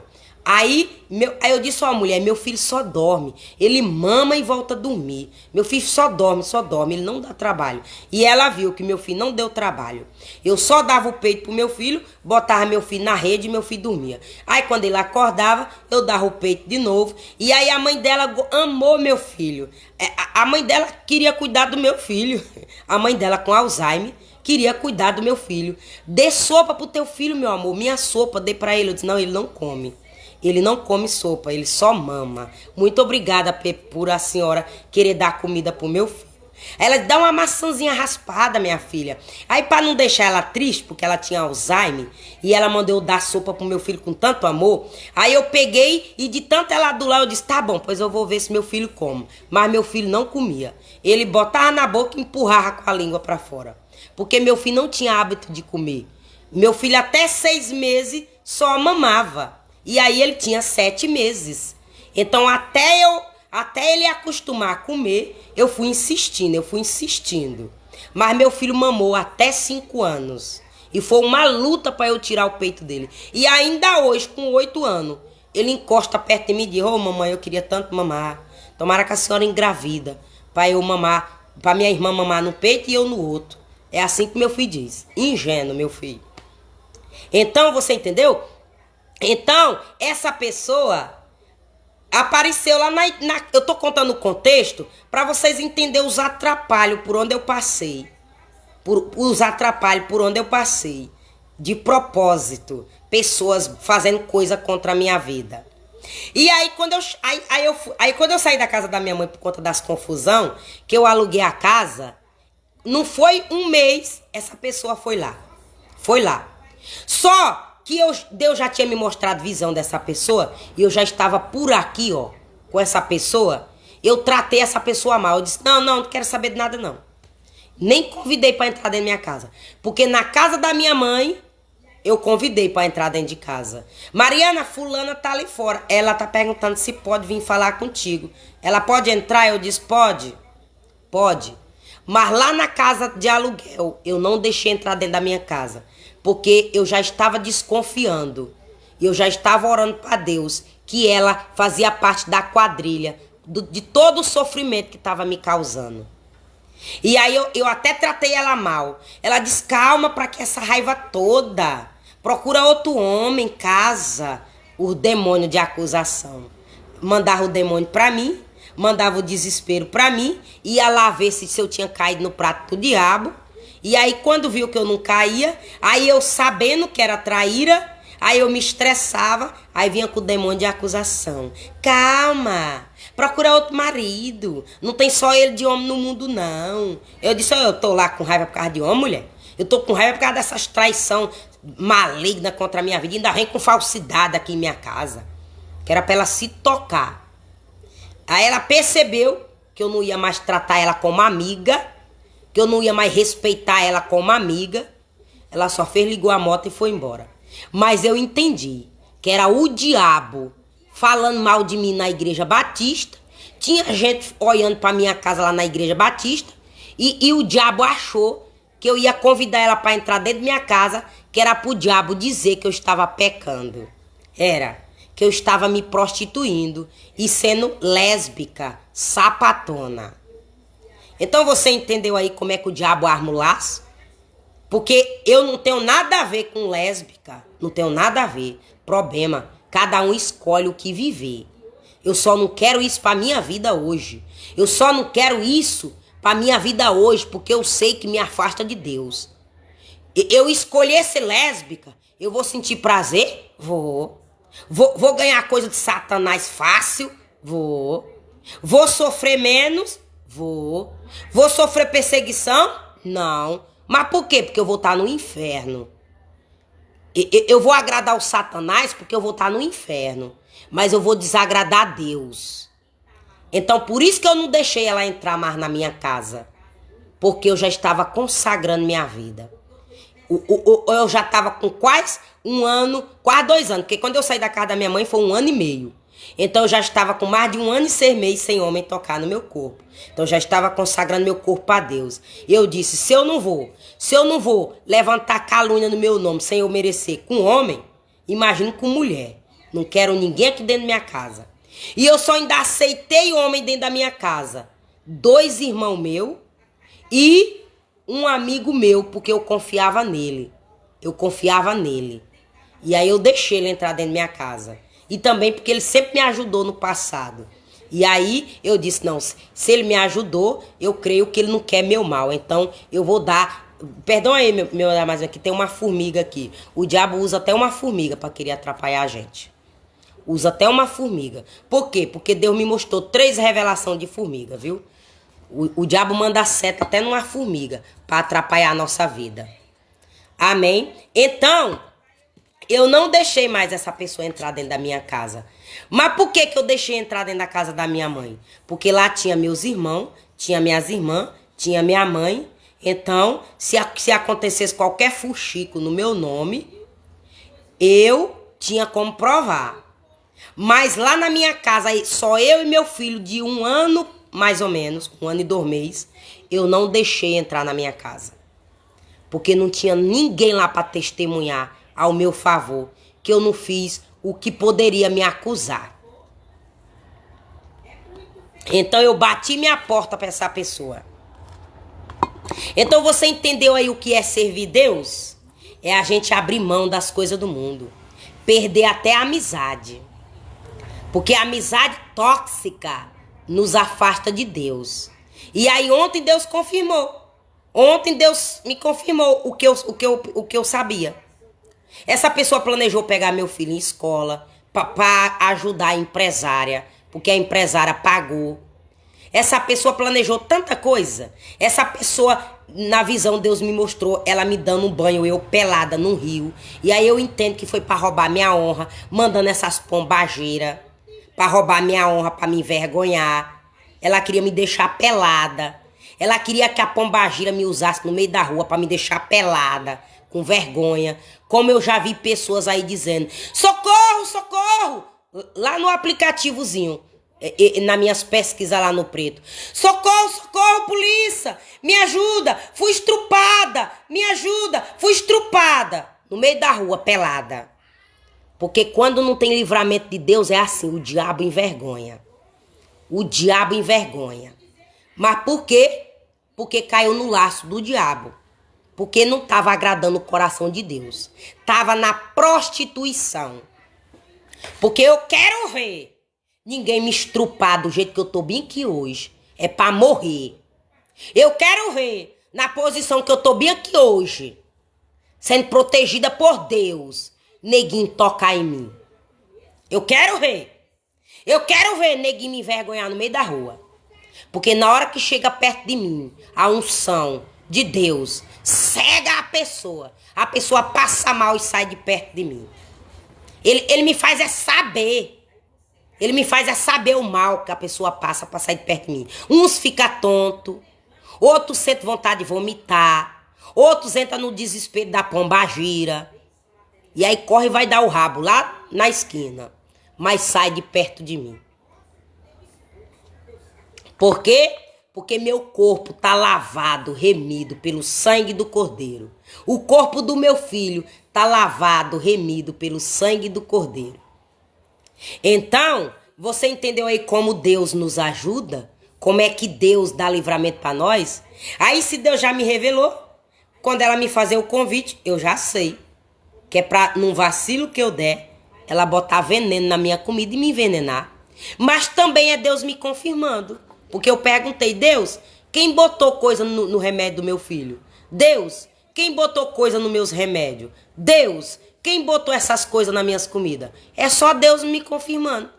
Aí eu disse a uma mulher, meu filho só dorme. Ele mama e volta a dormir. Meu filho só dorme, ele não dá trabalho. E ela viu que meu filho não deu trabalho. Eu só dava o peito pro meu filho, botava meu filho na rede e meu filho dormia. Aí quando ele acordava, eu dava o peito de novo. E aí a mãe dela amou meu filho. A mãe dela queria cuidar do meu filho. A mãe dela com Alzheimer queria cuidar do meu filho. Dê sopa pro teu filho, meu amor. Minha sopa, dei pra ele. Eu disse, não, ele não come. Ele não come sopa, ele só mama. Muito obrigada por a senhora querer dar comida pro meu filho. Ela dá uma maçãzinha raspada, minha filha. Aí pra não deixar ela triste, porque ela tinha Alzheimer, e ela mandou eu dar sopa pro meu filho com tanto amor, aí eu peguei e de tanto ela adular, eu disse, tá bom, pois eu vou ver se meu filho come. Mas meu filho não comia. Ele botava na boca e empurrava com a língua pra fora. Porque meu filho não tinha hábito de comer. Meu filho até 6 meses só mamava. E aí ele tinha 7 meses. Então até ele acostumar a comer, eu fui insistindo. Mas meu filho mamou até 5 anos. E foi uma luta para eu tirar o peito dele. E ainda hoje, com 8 anos, ele encosta perto de mim e diz, ô mamãe, eu queria tanto mamar. Tomara que a senhora engravida para eu mamar, para minha irmã mamar no peito e eu no outro. É assim que meu filho diz. Ingênuo, meu filho. Então, você entendeu? Então, essa pessoa apareceu lá eu tô contando o contexto para vocês entenderem os atrapalhos por onde eu passei. Os atrapalhos por onde eu passei. De propósito. Pessoas fazendo coisa contra a minha vida. E aí, quando eu saí da casa da minha mãe por conta das confusão, que eu aluguei a casa, não foi um mês, essa pessoa foi lá. Foi lá. Só que Deus já tinha me mostrado visão dessa pessoa e eu já estava por aqui, ó, com essa pessoa. Eu tratei essa pessoa mal. Eu disse, não quero saber de nada, não. Nem convidei para entrar dentro da minha casa. Porque na casa da minha mãe, eu convidei para entrar dentro de casa. Mariana, fulana tá ali fora. Ela tá perguntando se pode vir falar contigo. Ela pode entrar? Eu disse, pode. Pode. Mas lá na casa de aluguel, eu não deixei entrar dentro da minha casa. Porque eu já estava desconfiando. E eu já estava orando para Deus que ela fazia parte da quadrilha, de todo o sofrimento que estava me causando. E aí eu até tratei ela mal. Ela disse, calma, para que essa raiva toda? Procura outro homem, casa. O demônio de acusação. Mandava o demônio para mim, mandava o desespero para mim, ia lá ver se eu tinha caído no prato do diabo. E aí quando viu que eu não caía, aí eu sabendo que era traíra, aí eu me estressava, aí vinha com o demônio de acusação. Calma, procura outro marido, não tem só ele de homem no mundo não. Eu disse, eu tô lá com raiva por causa de homem, mulher? Eu tô com raiva por causa dessas traição maligna contra a minha vida, ainda vem com falsidade aqui em minha casa. Que era pra ela se tocar. Aí ela percebeu que eu não ia mais tratar ela como amiga, que eu não ia mais respeitar ela como amiga. Ela só ligou a moto e foi embora. Mas eu entendi que era o diabo falando mal de mim na igreja batista. Tinha gente olhando para minha casa lá na igreja batista. E o diabo achou que eu ia convidar ela para entrar dentro da minha casa, que era pro diabo dizer que eu estava pecando. Era que eu estava me prostituindo e sendo lésbica, sapatona. Então você entendeu aí como é que o diabo arma o laço? Porque eu não tenho nada a ver com lésbica. Não tenho nada a ver. Problema, cada um escolhe o que viver. Eu só não quero isso pra minha vida hoje. Eu só não quero isso pra minha vida hoje, porque eu sei que me afasta de Deus. Eu escolher ser lésbica, eu vou sentir prazer? Vou ganhar coisa de Satanás fácil? Vou sofrer menos? Vou sofrer perseguição? Não. Mas por quê? Porque eu vou estar no inferno. Eu vou agradar o Satanás porque eu vou estar no inferno. Mas eu vou desagradar a Deus. Então por isso que eu não deixei ela entrar mais na minha casa. Porque eu já estava consagrando minha vida. Eu já estava com quase 1 ano, quase 2 anos. Porque quando eu saí da casa da minha mãe foi 1 ano e meio. Então eu já estava com mais de 1 ano e 6 meses sem homem tocar no meu corpo. Então eu já estava consagrando meu corpo a Deus. E eu disse, se eu não vou levantar calúnia no meu nome sem eu merecer com homem, imagino com mulher. Não quero ninguém aqui dentro da minha casa. E eu só ainda aceitei homem dentro da minha casa. 2 irmãos meus e um amigo meu, porque eu confiava nele. Eu confiava nele. E aí eu deixei ele entrar dentro da minha casa. E também porque ele sempre me ajudou no passado. E aí eu disse, não, se ele me ajudou, eu creio que ele não quer meu mal. Então eu vou dar... Perdão aí, meu mas aqui tem uma formiga aqui. O diabo usa até uma formiga para querer atrapalhar a gente. Usa até uma formiga. Por quê? Porque Deus me mostrou 3 revelações de formiga, viu? O diabo manda seta até numa formiga para atrapalhar a nossa vida. Amém? Então, eu não deixei mais essa pessoa entrar dentro da minha casa. Mas por que eu deixei entrar dentro da casa da minha mãe? Porque lá tinha meus irmãos, tinha minhas irmãs, tinha minha mãe. Então, se acontecesse qualquer fuxico no meu nome, eu tinha como provar. Mas lá na minha casa, só eu e meu filho de 1 ano, mais ou menos, 1 ano e 2 meses, eu não deixei entrar na minha casa. Porque não tinha ninguém lá para testemunhar ao meu favor que eu não fiz o que poderia me acusar. Então eu bati minha porta para essa pessoa. Então você entendeu aí o que é servir Deus? É a gente abrir mão das coisas do mundo. Perder até a amizade. Porque a amizade tóxica nos afasta de Deus. E aí ontem Deus confirmou. Ontem Deus me confirmou o que eu sabia. Essa pessoa planejou pegar meu filho em escola para ajudar a empresária. Porque a empresária pagou. Essa pessoa planejou tanta coisa. Essa pessoa, na visão, Deus me mostrou ela me dando um banho, eu pelada num rio. E aí eu entendo que foi para roubar minha honra, mandando essas pombageiras para roubar minha honra, para me envergonhar. Ela queria me deixar pelada. Ela queria que a pombagira me usasse no meio da rua para me deixar pelada, com vergonha. Como eu já vi pessoas aí dizendo, socorro, socorro, lá no aplicativozinho. Nas minhas pesquisas lá no Preto. Socorro, socorro, polícia! Me ajuda! Fui estrupada! Me ajuda! Fui estrupada! No meio da rua, pelada. Porque quando não tem livramento de Deus, é assim, o diabo envergonha. O diabo envergonha. Mas por quê? Porque caiu no laço do diabo. Porque não estava agradando o coração de Deus. Estava na prostituição. Porque eu quero ver ninguém me estrupar do jeito que eu tô bem aqui hoje. É pra morrer. Eu quero ver, na posição que eu tô bem aqui hoje, sendo protegida por Deus, neguinho tocar em mim. Eu quero ver. Eu quero ver neguinho me envergonhar no meio da rua. Porque na hora que chega perto de mim, a unção de Deus cega a pessoa passa mal e sai de perto de mim. Ele me faz é saber. Ele me faz é saber o mal que a pessoa passa para sair de perto de mim. Uns ficam tontos, outros sentem vontade de vomitar, outros entram no desespero da pombagira. E aí corre e vai dar o rabo lá na esquina, mas sai de perto de mim. Por quê? Porque meu corpo está lavado, remido pelo sangue do Cordeiro. O corpo do meu filho está lavado, remido pelo sangue do Cordeiro. Então, você entendeu aí como Deus nos ajuda? Como é que Deus dá livramento para nós? Aí se Deus já me revelou, quando ela me fazer o convite, eu já sei. Que é para, num vacilo que eu der, ela botar veneno na minha comida e me envenenar. Mas também é Deus me confirmando. Porque eu perguntei, Deus, quem botou coisa no remédio do meu filho? Deus, quem botou coisa nos meus remédios? Deus, quem botou essas coisas nas minhas comidas? É só Deus me confirmando.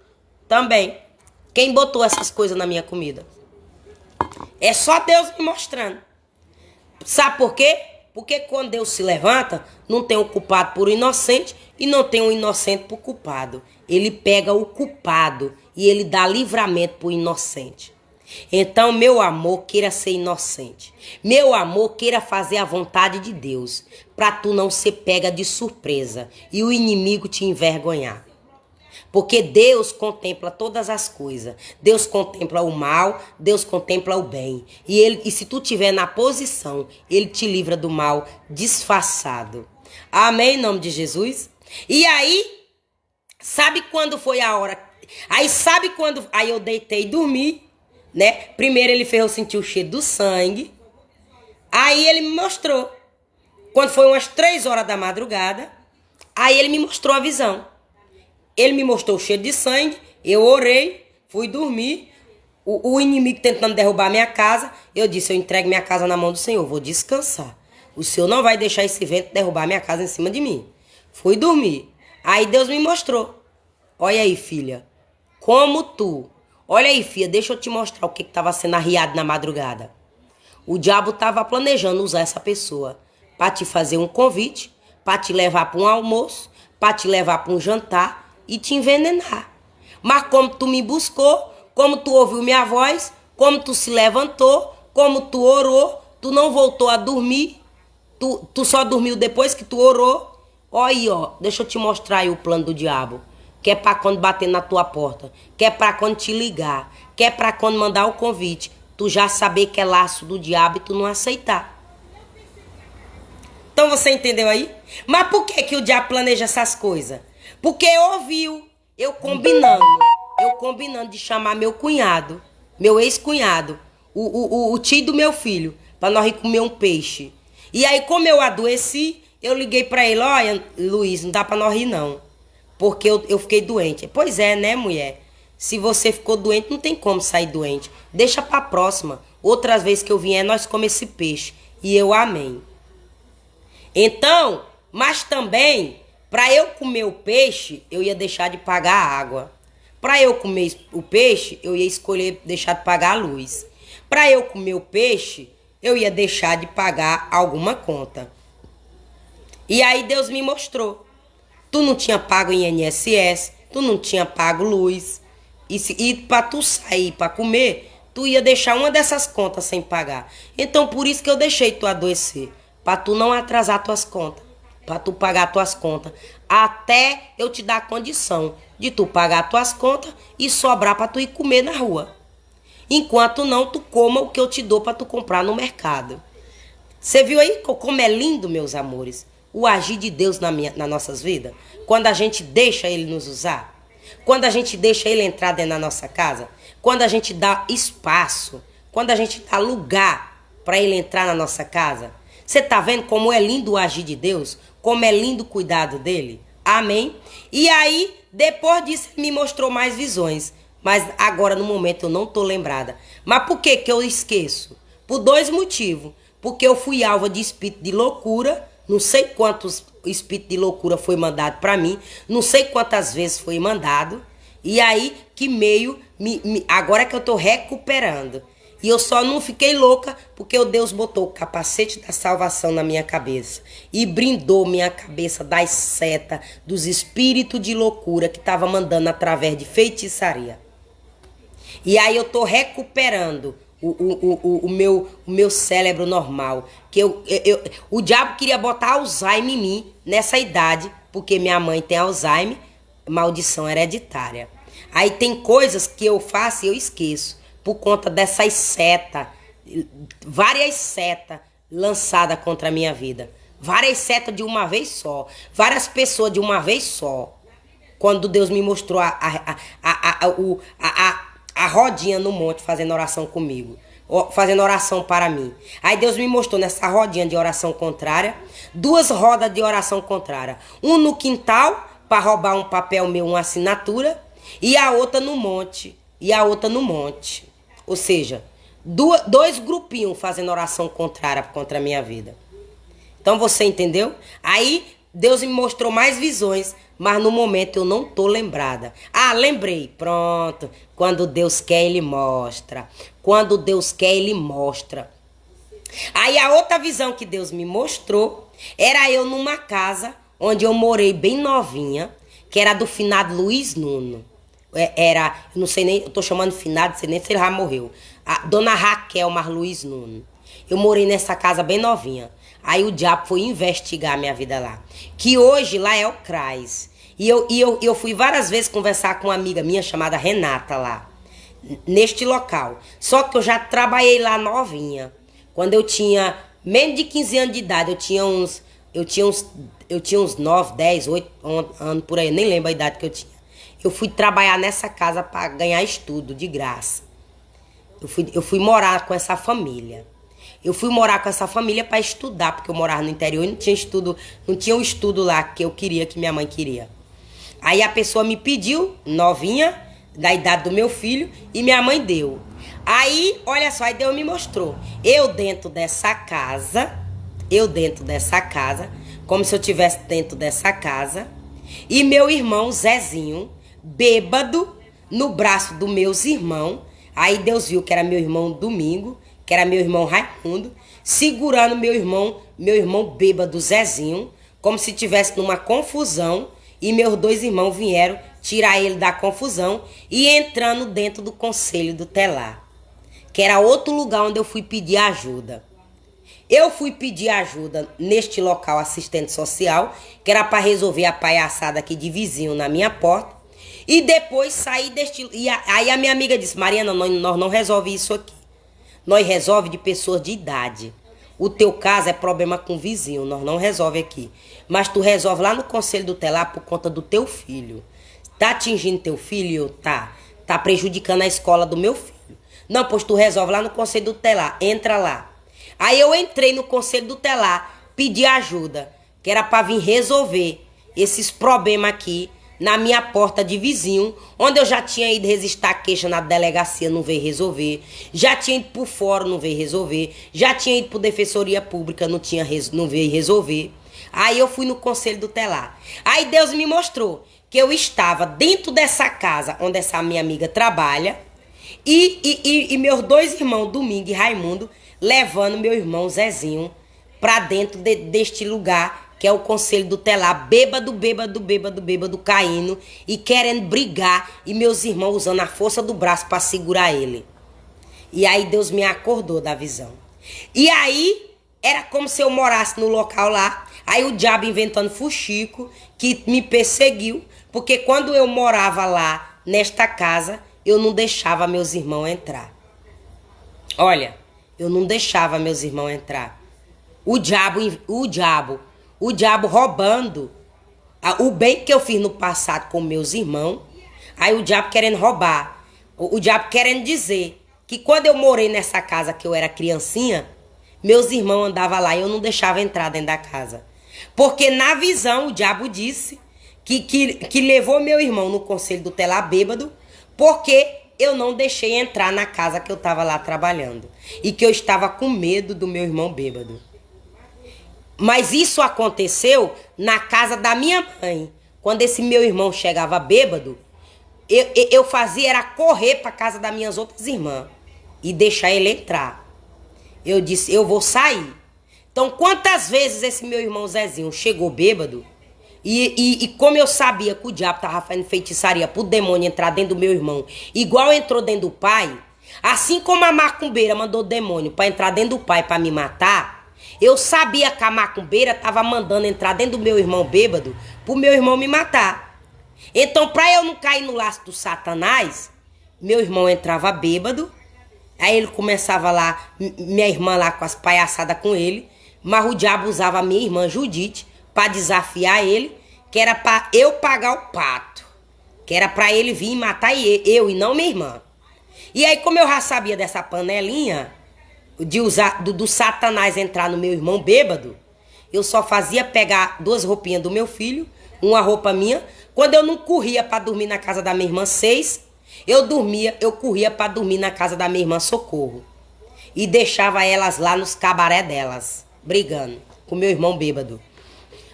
Também. Quem botou essas coisas na minha comida? É só Deus me mostrando. Sabe por quê? Porque quando Deus se levanta, não tem o culpado por inocente e não tem o inocente por culpado. Ele pega o culpado e ele dá livramento para o inocente. Então, meu amor, queira ser inocente. Meu amor, queira fazer a vontade de Deus, para tu não ser pega de surpresa e o inimigo te envergonhar. Porque Deus contempla todas as coisas. Deus contempla o mal, Deus contempla o bem. E se tu estiver na posição, Ele te livra do mal disfarçado. Amém, em nome de Jesus? E aí, Sabe quando foi a hora? Aí sabe quando... Aí eu deitei e dormi, né? Primeiro ele fez eu sentir o cheiro do sangue. Aí ele me mostrou. Quando foi umas 3 horas da madrugada, aí ele me mostrou a visão. Ele me mostrou o cheiro de sangue, eu orei, fui dormir. O inimigo tentando derrubar minha casa, eu disse, eu entrego minha casa na mão do Senhor, vou descansar. O Senhor não vai deixar esse vento derrubar minha casa em cima de mim. Fui dormir. Aí Deus me mostrou. Olha aí, filha, como tu. Olha aí, filha, deixa eu te mostrar o que estava sendo arriado na madrugada. O diabo estava planejando usar essa pessoa para te fazer um convite, para te levar para um almoço, para te levar para um jantar e te envenenar. Mas como tu me buscou, como tu ouviu minha voz, como tu se levantou, como tu orou, tu não voltou a dormir, tu só dormiu depois que tu orou. Olha aí, ó, deixa eu te mostrar aí o plano do diabo. Que é para quando bater na tua porta, que é para quando te ligar, que é para quando mandar o convite, tu já saber que é laço do diabo e tu não aceitar. Então você entendeu aí? Mas por que o diabo planeja essas coisas? Porque ouviu eu combinando de chamar meu cunhado, meu ex-cunhado, o tio do meu filho, para nós ir comer um peixe. E aí, como eu adoeci, eu liguei para ele, olha, Luiz, não dá para nós ir não, porque eu fiquei doente. Pois é, né, mulher? Se você ficou doente, não tem como sair doente. Deixa para próxima. Outras vezes que eu vier, nós comemos esse peixe. E eu amém. Então, mas também, para eu comer o peixe, eu ia deixar de pagar a água. Para eu comer o peixe, eu ia escolher deixar de pagar a luz. Para eu comer o peixe, eu ia deixar de pagar alguma conta. E aí Deus me mostrou. Tu não tinha pago INSS, tu não tinha pago luz. E para tu sair para comer, tu ia deixar uma dessas contas sem pagar. Então por isso que eu deixei tu adoecer. Para tu não atrasar tuas contas. Para tu pagar tuas contas. Até eu te dar condição de tu pagar tuas contas e sobrar para tu ir comer na rua. Enquanto não, tu coma o que eu te dou para tu comprar no mercado. Você viu aí como é lindo, meus amores, o agir de Deus nas nossas vidas? Quando a gente deixa Ele nos usar. Quando a gente deixa Ele entrar dentro da nossa casa. Quando a gente dá espaço. Quando a gente dá lugar para Ele entrar na nossa casa. Você tá vendo como é lindo o agir de Deus? Como é lindo o cuidado dele? Amém? E aí, depois disso, ele me mostrou mais visões. Mas agora, no momento, eu não tô lembrada. Mas por que eu esqueço? Por 2 motivos. Porque eu fui alvo de espírito de loucura. Não sei quantos espíritos de loucura foi mandado para mim. Não sei quantas vezes foi mandado. E aí, que meio... agora que eu tô recuperando. E eu só não fiquei louca porque o Deus botou o capacete da salvação na minha cabeça. E brindou minha cabeça das setas, dos espíritos de loucura que estava mandando através de feitiçaria. E aí eu tô recuperando o meu cérebro normal. Que o diabo queria botar Alzheimer em mim nessa idade, porque minha mãe tem Alzheimer, maldição hereditária. Aí tem coisas que eu faço e eu esqueço. Por conta dessas setas, várias setas lançadas contra a minha vida. Várias setas de uma vez só. Várias pessoas de uma vez só. Quando Deus me mostrou a rodinha no monte fazendo oração comigo. Fazendo oração para mim. Aí Deus me mostrou nessa rodinha de oração contrária. 2 rodas de oração contrária. Um no quintal, para roubar um papel meu, uma assinatura. E a outra no monte. Ou seja, 2 grupinhos fazendo oração contrária contra a minha vida. Então você entendeu? Aí Deus me mostrou mais visões, mas no momento eu não tô lembrada. Ah, lembrei. Pronto. Quando Deus quer, Ele mostra. Quando Deus quer, Ele mostra. Aí a outra visão que Deus me mostrou era eu numa casa onde eu morei bem novinha, que era do finado Luiz Nuno. Era, não sei nem, eu tô chamando finado, não sei nem se ele já morreu. A dona Raquel Marluiz Nuno. Eu morei nessa casa bem novinha. Aí o diabo foi investigar a minha vida lá. Que hoje lá é o CRAS. E eu fui várias vezes conversar com uma amiga minha chamada Renata lá. Neste local. Só que eu já trabalhei lá novinha. Quando eu tinha menos de 15 anos de idade, eu tinha uns eu tinha uns 9, 10, 8 anos por aí, nem lembro a idade que eu tinha. Eu fui trabalhar nessa casa para ganhar estudo de graça. Eu fui morar com essa família. Eu fui morar com essa família para estudar, porque eu morava no interior e não tinha estudo, não tinha o estudo lá que eu queria, que minha mãe queria. Aí a pessoa me pediu, novinha, da idade do meu filho, e minha mãe deu. Aí, olha só, aí Deus me mostrou. Eu dentro dessa casa, como se eu estivesse dentro dessa casa, e meu irmão Zezinho, bêbado, no braço dos meus irmãos. Aí Deus viu que era meu irmão Domingo, que era meu irmão Raimundo, segurando meu irmão bêbado Zezinho, como se tivesse numa confusão, e meus dois irmãos vieram tirar ele da confusão e entrando dentro do conselho do telar, que era outro lugar onde eu fui pedir ajuda. Eu fui pedir ajuda neste local assistente social, que era para resolver a palhaçada aqui de vizinho na minha porta. E depois saí deste... Aí a minha amiga disse, Mariana, nós não resolve isso aqui. Nós resolve de pessoas de idade. O teu caso é problema com vizinho, nós não resolve aqui. Mas tu resolve lá no conselho do telar por conta do teu filho. Tá atingindo teu filho? Tá. Tá prejudicando a escola do meu filho. Não, pois tu resolve lá no conselho do telar, entra lá. Aí eu entrei no conselho do telar, pedi ajuda, que era para vir resolver esses problemas aqui na minha porta de vizinho, onde eu já tinha ido registrar queixa na delegacia, não veio resolver, já tinha ido por fórum, não veio resolver, já tinha ido por defensoria pública, não veio resolver. Aí eu fui no conselho do telar. Aí Deus me mostrou que eu estava dentro dessa casa onde essa minha amiga trabalha e meus dois irmãos, Domingo e Raimundo, levando meu irmão Zezinho pra dentro deste lugar, que é o conselho do telar, bêbado, caindo e querendo brigar, e meus irmãos usando a força do braço para segurar ele. E aí Deus me acordou da visão. E aí era como se eu morasse no local lá, aí o diabo inventando fuxico, que me perseguiu, porque quando eu morava lá, nesta casa, eu não deixava meus irmãos entrar. Olha, eu não deixava meus irmãos entrar. O diabo roubando o bem que eu fiz no passado com meus irmãos. Aí o diabo querendo roubar. O diabo querendo dizer que quando eu morei nessa casa que eu era criancinha, meus irmãos andavam lá e eu não deixava entrar dentro da casa. Porque na visão o diabo disse que levou meu irmão no conselho do telar bêbado, porque eu não deixei entrar na casa que eu estava lá trabalhando. E que eu estava com medo do meu irmão bêbado. Mas isso aconteceu na casa da minha mãe. Quando esse meu irmão chegava bêbado, eu fazia era correr para casa das minhas outras irmãs e deixar ele entrar. Eu disse, eu vou sair. Então, quantas vezes esse meu irmão Zezinho chegou bêbado, e como eu sabia que o diabo estava fazendo feitiçaria pro demônio entrar dentro do meu irmão, igual entrou dentro do pai, assim como a macumbeira mandou o demônio para entrar dentro do pai para me matar, eu sabia que a macumbeira estava mandando entrar dentro do meu irmão bêbado pro meu irmão me matar. Então, para eu não cair no laço do Satanás, meu irmão entrava bêbado, aí ele começava lá, minha irmã lá com as palhaçadas com ele, mas o diabo usava a minha irmã Judite para desafiar ele, que era para eu pagar o pato, que era para ele vir matar eu e não minha irmã. E aí, como eu já sabia dessa panelinha de usar do Satanás entrar no meu irmão bêbado, eu só fazia pegar 2 roupinhas do meu filho, uma roupa minha. Quando eu não corria para dormir na casa da minha irmã 6, eu corria para dormir na casa da minha irmã Socorro. E deixava elas lá nos cabaré delas, brigando com meu irmão bêbado.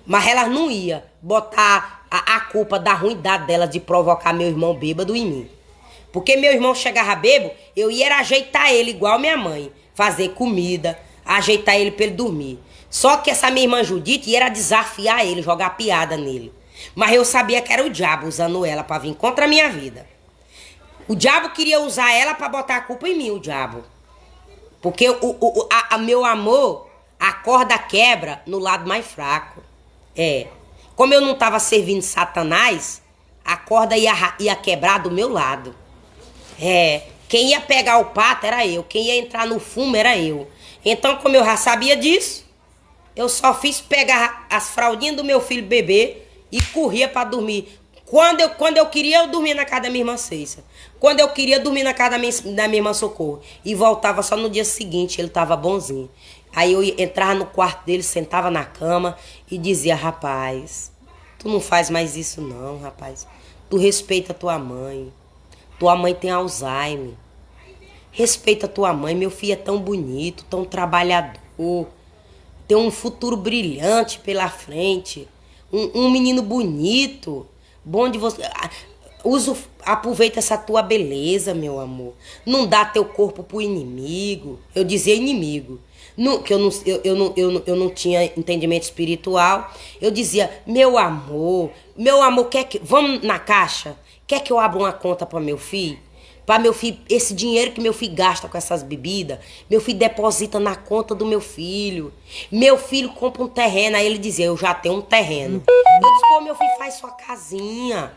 Mas elas não iam botar a culpa da ruindade delas de provocar meu irmão bêbado em mim. Porque meu irmão chegava bêbado, eu ia ajeitar ele igual minha mãe. Fazer comida, ajeitar ele para ele dormir. Só que essa minha irmã Judite ia desafiar ele, jogar piada nele. Mas eu sabia que era o diabo usando ela para vir contra a minha vida. O diabo queria usar ela para botar a culpa em mim, o diabo. Porque meu amor, a corda quebra no lado mais fraco. Como eu não estava servindo Satanás, a corda ia quebrar do meu lado. Quem ia pegar o pato era eu, quem ia entrar no fumo era eu. Então, como eu já sabia disso, Eu só fiz pegar as fraldinhas do meu filho bebê e corria pra dormir. Quando eu queria, eu dormia na casa da minha irmã Ceissa. Quando eu queria, eu dormia na casa da minha irmã Socorro. E voltava só no dia seguinte, ele tava bonzinho. Aí eu entrava no quarto dele, sentava na cama e dizia: rapaz, tu não faz mais isso não, rapaz. Tu respeita tua mãe. Tua mãe tem Alzheimer. Respeita tua mãe, meu filho é tão bonito, tão trabalhador. Tem um futuro brilhante pela frente. Um menino bonito. Bom de você. Aproveita essa tua beleza, meu amor. Não dá teu corpo pro inimigo. Eu dizia inimigo. Que eu não tinha entendimento espiritual. Eu dizia: meu amor, vamos na caixa? Quer que eu abra uma conta para meu filho? Para meu filho, esse dinheiro que meu filho gasta com essas bebidas, meu filho deposita na conta do meu filho. Meu filho compra um terreno. Aí ele dizia: eu já tenho um terreno. Eu disse: pô, meu filho faz sua casinha.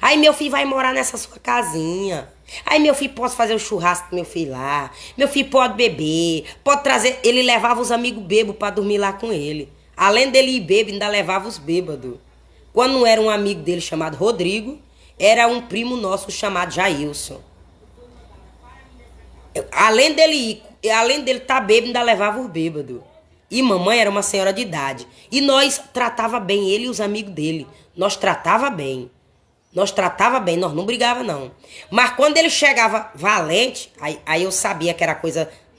Aí meu filho vai morar nessa sua casinha. Aí meu filho pode fazer o churrasco do meu filho lá. Meu filho pode beber, pode trazer. Ele levava os amigos bêbados para dormir lá com ele. Além dele ir bêbado, ainda levava os bêbados. Quando não era um amigo dele chamado Rodrigo, era um primo nosso chamado Jailson. Além dele estar bêbado, ainda levava os bêbados. E mamãe era uma senhora de idade. E nós tratava bem ele e os amigos dele. Nós tratava bem. Nós não brigava não. Mas quando ele chegava valente, aí eu sabia que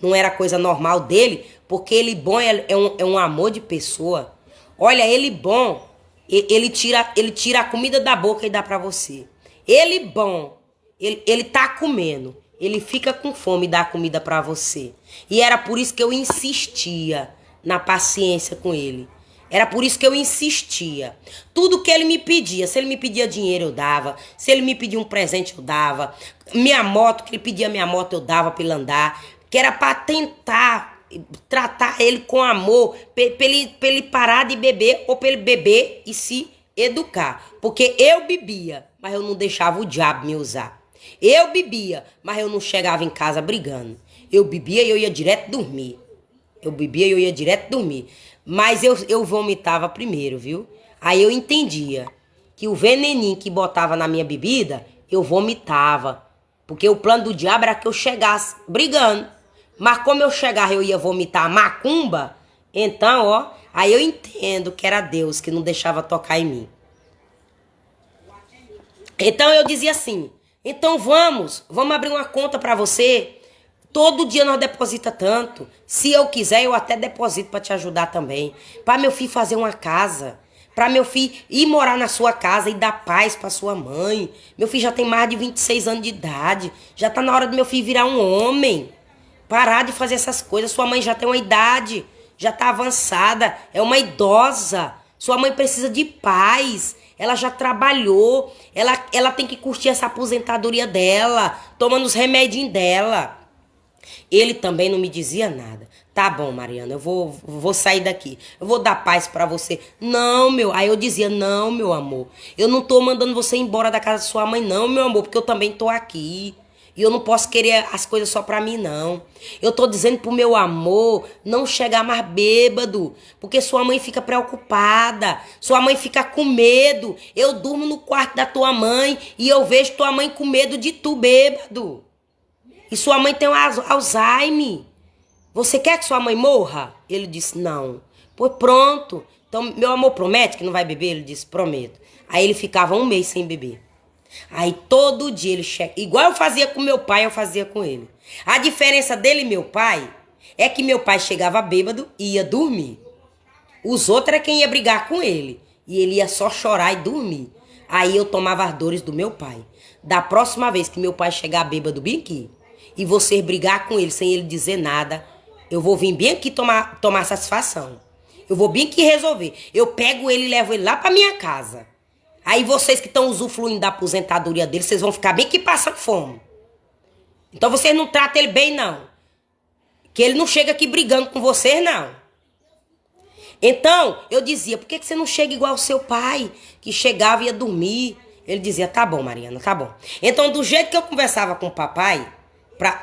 não era coisa normal dele, porque ele bom é um amor de pessoa. Olha, ele bom, ele tira a comida da boca e dá pra você. Ele bom, ele tá comendo, ele fica com fome e dá a comida pra você. E era por isso que eu insistia na paciência com ele. Era por isso que eu insistia. Tudo que ele me pedia, se ele me pedia dinheiro, eu dava. Se ele me pedia um presente, eu dava. Minha moto, que ele pedia minha moto, eu dava pra ele andar. Que era pra tentar tratar ele com amor, pra ele parar de beber ou pra ele beber e se educar. Porque eu bebia, mas eu não deixava o diabo me usar. Eu bebia, mas eu não chegava em casa brigando. Eu bebia e eu ia direto dormir. Mas eu vomitava primeiro, viu? Aí eu entendia que o veneninho que botava na minha bebida, eu vomitava. Porque o plano do diabo era que eu chegasse brigando. Mas como eu chegava eu ia vomitar macumba, então, ó, aí eu entendo que era Deus que não deixava tocar em mim. Então eu dizia assim: então vamos abrir uma conta pra você. Todo dia nós deposita tanto. Se eu quiser, eu até deposito para te ajudar também. Para meu filho fazer uma casa. Para meu filho ir morar na sua casa e dar paz para sua mãe. Meu filho já tem mais de 26 anos de idade. Já tá na hora do meu filho virar um homem. Parar de fazer essas coisas. Sua mãe já tem uma idade. Já tá avançada. É uma idosa. Sua mãe precisa de paz. Ela já trabalhou. Ela tem que curtir essa aposentadoria dela. Tomando os remedinhos dela. Ele também não me dizia nada. Tá bom, Mariana, eu vou sair daqui. Eu vou dar paz pra você. Não, Aí eu dizia: não, meu amor. Eu não tô mandando você embora da casa da sua mãe, não, meu amor. Porque eu também tô aqui. E eu não posso querer as coisas só pra mim, não. Eu tô dizendo pro meu amor não chegar mais bêbado. Porque sua mãe fica preocupada. Sua mãe fica com medo. Eu durmo no quarto da tua mãe e eu vejo tua mãe com medo de tu bêbado. E sua mãe tem um Alzheimer. Você quer que sua mãe morra? Ele disse: não. Pois pronto. Então, meu amor, promete que não vai beber? Ele disse: prometo. Aí ele ficava um mês sem beber. Aí todo dia ele chega. Igual eu fazia com meu pai, eu fazia com ele. A diferença dele e meu pai é que meu pai chegava bêbado e ia dormir. Os outros era quem ia brigar com ele. E ele ia só chorar e dormir. Aí eu tomava as dores do meu pai. Da próxima vez que meu pai chegar bêbado bem aqui, e você brigar com ele sem ele dizer nada, eu vou vir bem aqui tomar satisfação. Eu vou bem aqui resolver. Eu pego ele e levo ele lá pra minha casa. Aí vocês que estão usufruindo da aposentadoria dele, vocês vão ficar bem aqui passando fome. Então vocês não tratam ele bem, não. Que ele não chega aqui brigando com vocês, não. Então, eu dizia: por que você não chega igual o seu pai, que chegava e ia dormir? Ele dizia: tá bom, Mariana, tá bom. Então, do jeito que eu conversava com o papai...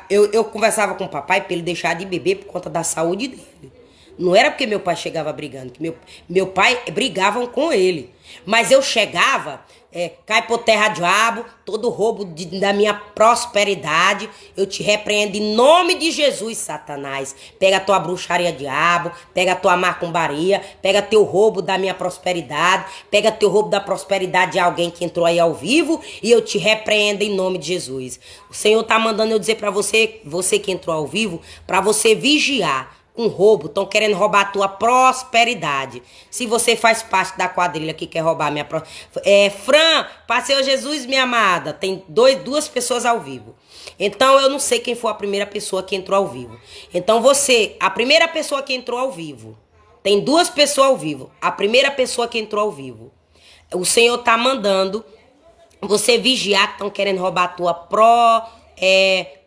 Eu conversava com o papai para ele deixar de beber por conta da saúde dele. Não era porque meu pai chegava brigando, que meu pai brigavam com ele. Mas eu chegava, cai por terra, diabo, todo roubo da minha prosperidade, eu te repreendo em nome de Jesus, Satanás. Pega a tua bruxaria, diabo, pega a tua macumbaria, pega teu roubo da minha prosperidade, pega teu roubo da prosperidade de alguém que entrou aí ao vivo e eu te repreendo em nome de Jesus. O Senhor tá mandando eu dizer pra você, você que entrou ao vivo, pra você vigiar. Com roubo, estão querendo roubar a tua prosperidade. Se você faz parte da quadrilha que quer roubar a minha prosperidade. Fran, Passeio Jesus, minha amada. Tem duas pessoas ao vivo. Então eu não sei quem foi a primeira pessoa que entrou ao vivo. Então você, a primeira pessoa que entrou ao vivo. Tem duas pessoas ao vivo. A primeira pessoa que entrou ao vivo. O Senhor tá mandando você vigiar que estão querendo roubar a tua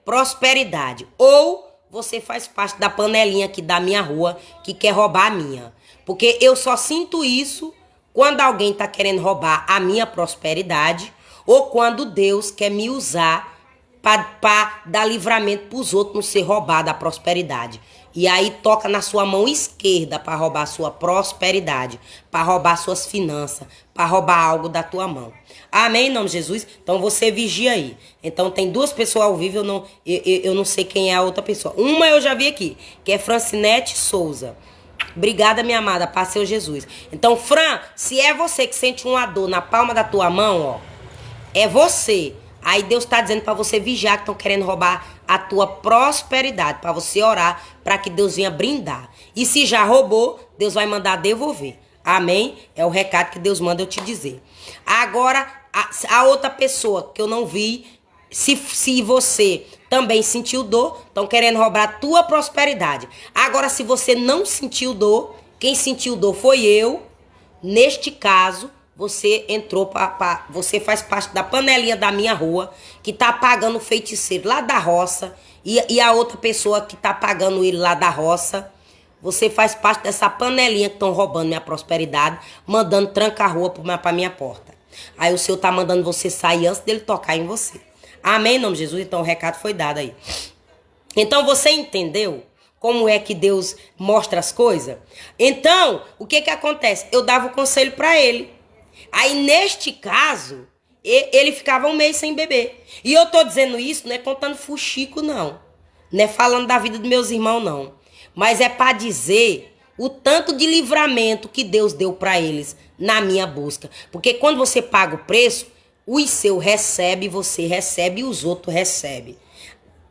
prosperidade. Ou você faz parte da panelinha aqui da minha rua que quer roubar a minha. Porque eu só sinto isso quando alguém está querendo roubar a minha prosperidade ou quando Deus quer me usar para dar livramento para os outros não ser roubado a prosperidade. E aí toca na sua mão esquerda para roubar a sua prosperidade, para roubar suas finanças, para roubar algo da tua mão. Amém, em nome de Jesus? Então você vigia aí. Então tem duas pessoas ao vivo, eu não sei quem é a outra pessoa. Uma eu já vi aqui, que é Francinete Souza. Obrigada, minha amada, Passeio Jesus. Então, Fran, se é você que sente uma dor na palma da tua mão, ó, é você. Aí Deus está dizendo para você vigiar que estão querendo roubar a tua prosperidade, para você orar, para que Deus venha brindar. E se já roubou, Deus vai mandar devolver. Amém? É o recado que Deus manda eu te dizer. Agora, a outra pessoa que eu não vi, se você também sentiu dor, estão querendo roubar a tua prosperidade. Agora, se você não sentiu dor, quem sentiu dor foi eu. Neste caso, você entrou você faz parte da panelinha da minha rua, que tá pagando o feiticeiro lá da roça, e a outra pessoa que tá pagando ele lá da roça. Você faz parte dessa panelinha que estão roubando minha prosperidade, mandando trancar a rua pra minha porta. Aí o Senhor tá mandando você sair antes dele tocar em você. Amém, em nome de Jesus? Então o recado foi dado aí. Então você entendeu como é que Deus mostra as coisas? Então, o que acontece? Eu dava o conselho para ele. Aí neste caso, ele ficava um mês sem beber. E eu tô dizendo isso, não é contando fuxico não. Não é falando da vida dos meus irmãos não. Mas é para dizer o tanto de livramento que Deus deu para eles na minha busca. Porque quando você paga o preço, os seus recebe, você recebe e os outros recebem.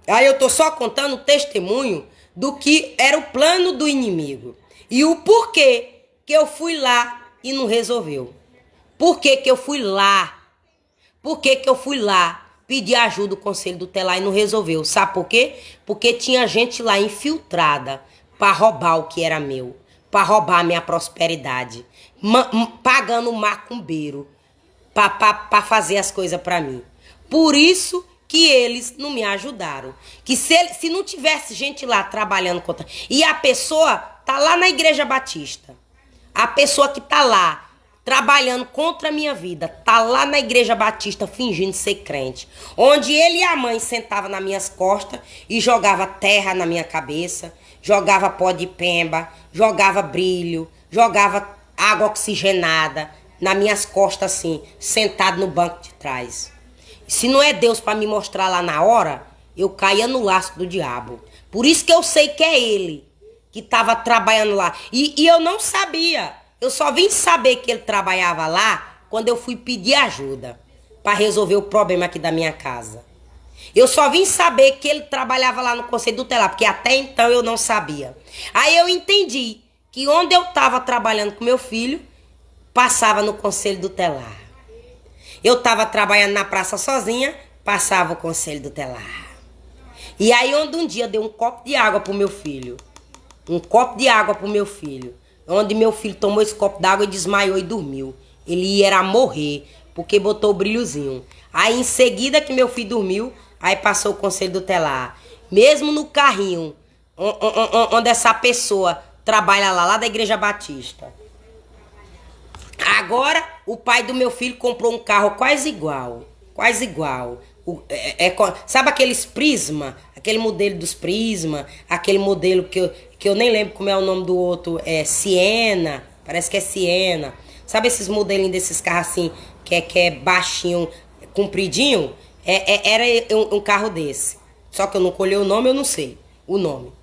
Aí eu tô só contando o testemunho do que era o plano do inimigo. E o porquê que eu fui lá e não resolveu. Por que eu fui lá? Por que eu fui lá pedir ajuda do Conselho Tutelar e não resolveu? Sabe por quê? Porque tinha gente lá infiltrada para roubar o que era meu, para roubar a minha prosperidade, pagando macumbeiro para fazer as coisas para mim. Por isso que eles não me ajudaram. Que se não tivesse gente lá trabalhando contra... E a pessoa tá lá na Igreja Batista. A pessoa que tá lá trabalhando contra a minha vida, tá lá na Igreja Batista fingindo ser crente. Onde ele e a mãe sentavam nas minhas costas e jogava terra na minha cabeça, jogava pó de pemba, jogava brilho, jogava água oxigenada nas minhas costas assim, sentado no banco de trás. Se não é Deus para me mostrar lá na hora, eu caía no laço do diabo. Por isso que eu sei que é ele que estava trabalhando lá. E eu não sabia. Eu só vim saber que ele trabalhava lá quando eu fui pedir ajuda para resolver o problema aqui da minha casa. Eu só vim saber que ele trabalhava lá no Conselho Tutelar, porque até então eu não sabia. Aí eu entendi que onde eu estava trabalhando com meu filho, passava no Conselho Tutelar. Eu estava trabalhando na praça sozinha, passava o Conselho Tutelar. E aí onde um dia deu um copo de água pro meu filho. Um copo de água pro meu filho. Onde meu filho tomou esse copo d'água e desmaiou e dormiu. Ele ia morrer, porque botou o brilhozinho. Aí em seguida que meu filho dormiu, aí passou o Conselho Tutelar. Mesmo no carrinho, onde essa pessoa trabalha lá da Igreja Batista. Agora, o pai do meu filho comprou um carro quase igual. Quase igual. Sabe aqueles prisma aquele modelo dos Prisma, aquele modelo que eu nem lembro como é o nome do outro, é Siena, parece que é Siena. Sabe esses modelinhos desses carros assim, que é baixinho, compridinho? Era um carro desse. Só que eu não colhei o nome, eu não sei o nome.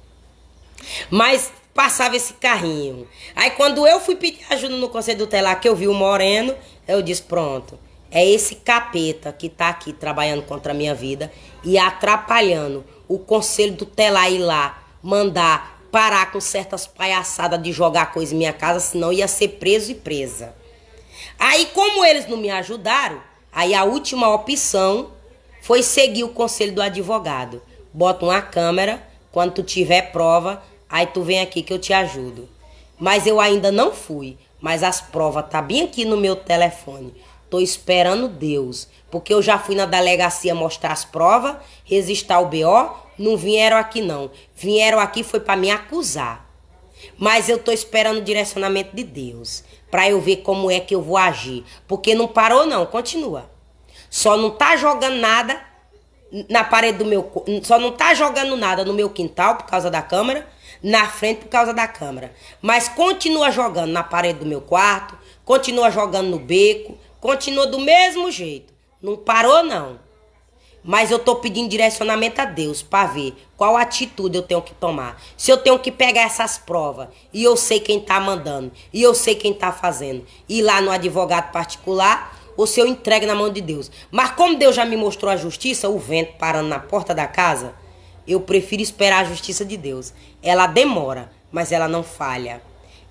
Mas passava esse carrinho. Aí quando eu fui pedir ajuda no Conselho Tutelar, que eu vi o Moreno, eu disse, pronto, é esse capeta que tá aqui trabalhando contra a minha vida e atrapalhando o Conselho Tutelar ir lá, mandar parar com certas palhaçadas de jogar coisa em minha casa, senão ia ser preso e presa. Aí como eles não me ajudaram, aí a última opção foi seguir o conselho do advogado. Bota uma câmera, quando tu tiver prova, aí tu vem aqui que eu te ajudo. Mas eu ainda não fui, mas as provas tá bem aqui no meu telefone. Tô esperando Deus, porque eu já fui na delegacia mostrar as provas, resistar o BO, não vieram aqui não. Vieram aqui foi para me acusar. Mas eu tô esperando o direcionamento de Deus, para eu ver como é que eu vou agir. Porque não parou não, continua. Só não tá jogando nada na parede do meu... Só não tá jogando nada no meu quintal por causa da câmera, na frente por causa da câmera. Mas continua jogando na parede do meu quarto, continua jogando no beco, continua do mesmo jeito. Não parou não. Mas eu tô pedindo direcionamento a Deus para ver qual atitude eu tenho que tomar. Se eu tenho que pegar essas provas e eu sei quem tá mandando, e eu sei quem tá fazendo, ir lá no advogado particular, ou se eu entrego na mão de Deus. Mas como Deus já me mostrou a justiça, o vento parando na porta da casa, eu prefiro esperar a justiça de Deus. Ela demora, mas ela não falha.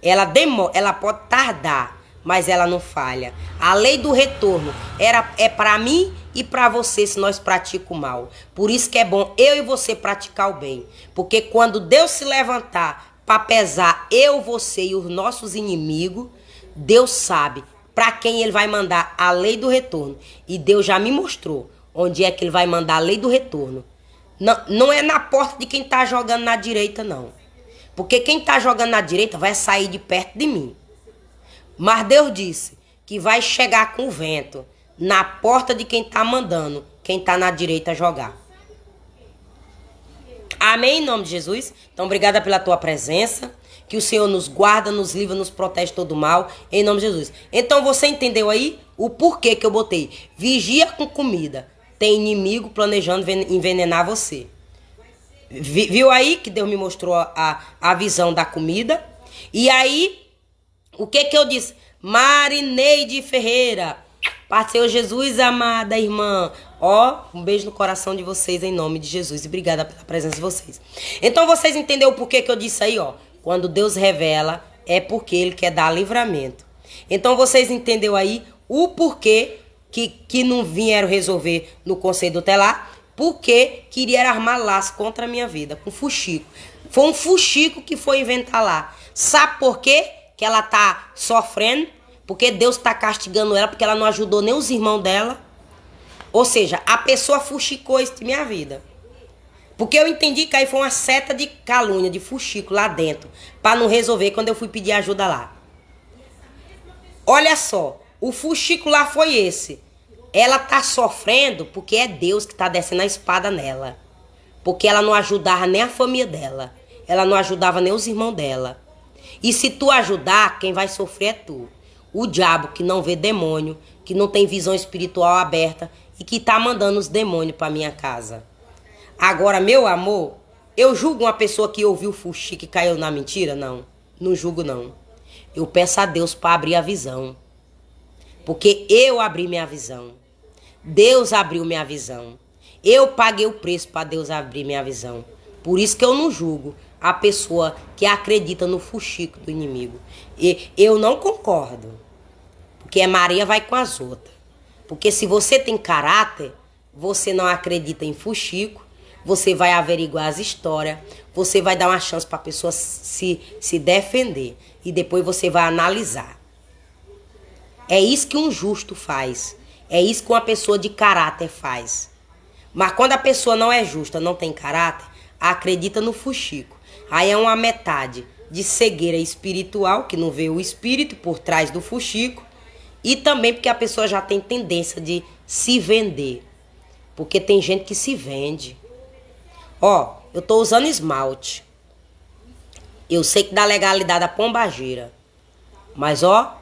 Ela demora, ela pode tardar, mas ela não falha. A lei do retorno é para mim e para você se nós praticamos o mal. Por isso que é bom eu e você praticar o bem. Porque quando Deus se levantar para pesar eu, você e os nossos inimigos, Deus sabe para quem ele vai mandar a lei do retorno. E Deus já me mostrou onde é que ele vai mandar a lei do retorno. Não é na porta de quem tá jogando na direita, não. Porque quem tá jogando na direita vai sair de perto de mim. Mas Deus disse que vai chegar com o vento na porta de quem tá mandando, quem tá na direita jogar. Amém, em nome de Jesus. Então, obrigada pela tua presença. Que o Senhor nos guarda, nos livra, nos protege todo mal, em nome de Jesus. Então, você entendeu aí o porquê que eu botei? Vigia com comida. Tem inimigo planejando envenenar você. Viu aí que Deus me mostrou a visão da comida? E aí, o que eu disse? Marineide Ferreira. Paz do Senhor Jesus, amada irmã. Ó, um beijo no coração de vocês em nome de Jesus. E obrigada pela presença de vocês. Então, vocês entenderam o porquê que eu disse aí, ó? Quando Deus revela, é porque Ele quer dar livramento. Então, vocês entenderam aí o porquê que não vieram resolver no Conselho Tutelar? Porque queria armar laço contra a minha vida, com fuxico. Foi um fuxico que foi inventar lá. Sabe por quê que ela tá sofrendo? Porque Deus tá castigando ela, porque ela não ajudou nem os irmãos dela. Ou seja, a pessoa fuxicou isso de minha vida. Porque eu entendi que aí foi uma seta de calúnia, de fuxico lá dentro, para não resolver quando eu fui pedir ajuda lá. Olha só, o fuxico lá foi esse. Ela tá sofrendo porque é Deus que tá descendo a espada nela. Porque ela não ajudava nem a família dela. Ela não ajudava nem os irmãos dela. E se tu ajudar, quem vai sofrer é tu. O diabo que não vê demônio, que não tem visão espiritual aberta e que tá mandando os demônios para minha casa. Agora, meu amor, eu julgo uma pessoa que ouviu o fuxico e caiu na mentira? Não, não julgo não. Eu peço a Deus para abrir a visão. Porque eu abri minha visão. Deus abriu minha visão. Eu paguei o preço para Deus abrir minha visão. Por isso que eu não julgo a pessoa que acredita no fuxico do inimigo. E eu não concordo. Porque Maria vai com as outras. Porque se você tem caráter, você não acredita em fuxico, você vai averiguar as histórias, você vai dar uma chance para a pessoa se defender. E depois você vai analisar. É isso que um justo faz. É isso que uma pessoa de caráter faz. Mas quando a pessoa não é justa, não tem caráter, acredita no fuxico. Aí é uma metade de cegueira espiritual, que não vê o espírito por trás do fuxico. E também porque a pessoa já tem tendência de se vender. Porque tem gente que se vende. Ó, eu tô usando esmalte. Eu sei que dá legalidade a pombagira. Mas, ó,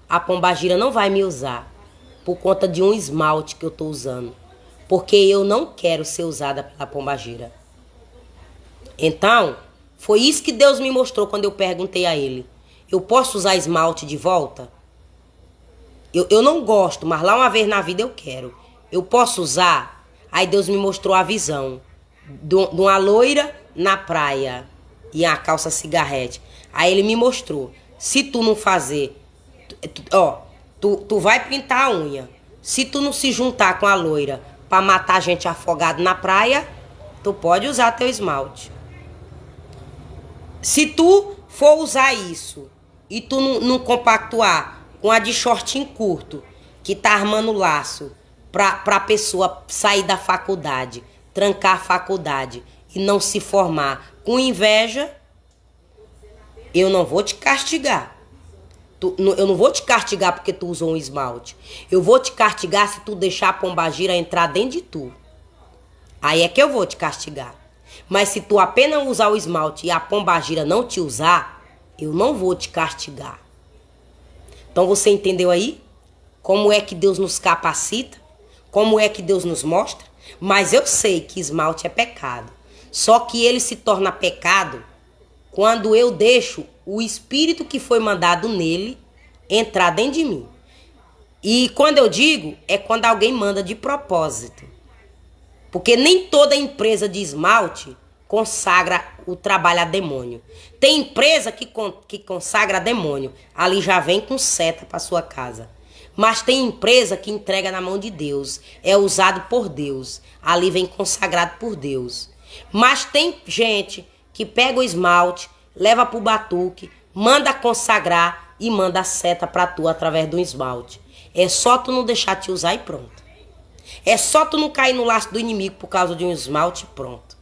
a pombagira não vai me usar por conta de um esmalte que eu tô usando. Porque eu não quero ser usada pela pombagira. Então, foi isso que Deus me mostrou quando eu perguntei a ele. Eu posso usar esmalte de volta? Eu não gosto, mas lá uma vez na vida eu quero. Eu posso usar? Aí Deus me mostrou a visão de uma loira na praia e a calça cigarrete. Aí ele me mostrou. Se tu não fazer, tu vai pintar a unha. Se tu não se juntar com a loira pra matar gente afogada na praia, tu pode usar teu esmalte. Se tu for usar isso e tu não compactuar com a de shortinho curto, que tá armando laço pra pessoa sair da faculdade, trancar a faculdade e não se formar com inveja, eu não vou te castigar. Eu não vou te castigar porque tu usou um esmalte. Eu vou te castigar se tu deixar a pombagira entrar dentro de tu. Aí é que eu vou te castigar. Mas se tu apenas usar o esmalte e a pombagira não te usar, eu não vou te castigar. Então você entendeu aí? Como é que Deus nos capacita? Como é que Deus nos mostra? Mas eu sei que esmalte é pecado. Só que ele se torna pecado quando eu deixo o espírito que foi mandado nele entrar dentro de mim. E quando eu digo, é quando alguém manda de propósito. Porque nem toda empresa de esmalte consagra o trabalho a demônio. Tem empresa que consagra a demônio. Ali já vem com seta para sua casa. Mas tem empresa que entrega na mão de Deus. É usado por Deus. Ali vem consagrado por Deus. Mas tem gente que pega o esmalte, leva pro batuque, manda consagrar e manda a seta para tu através do esmalte. É só tu não deixar te usar e pronto. É só tu não cair no laço do inimigo por causa de um esmalte e pronto.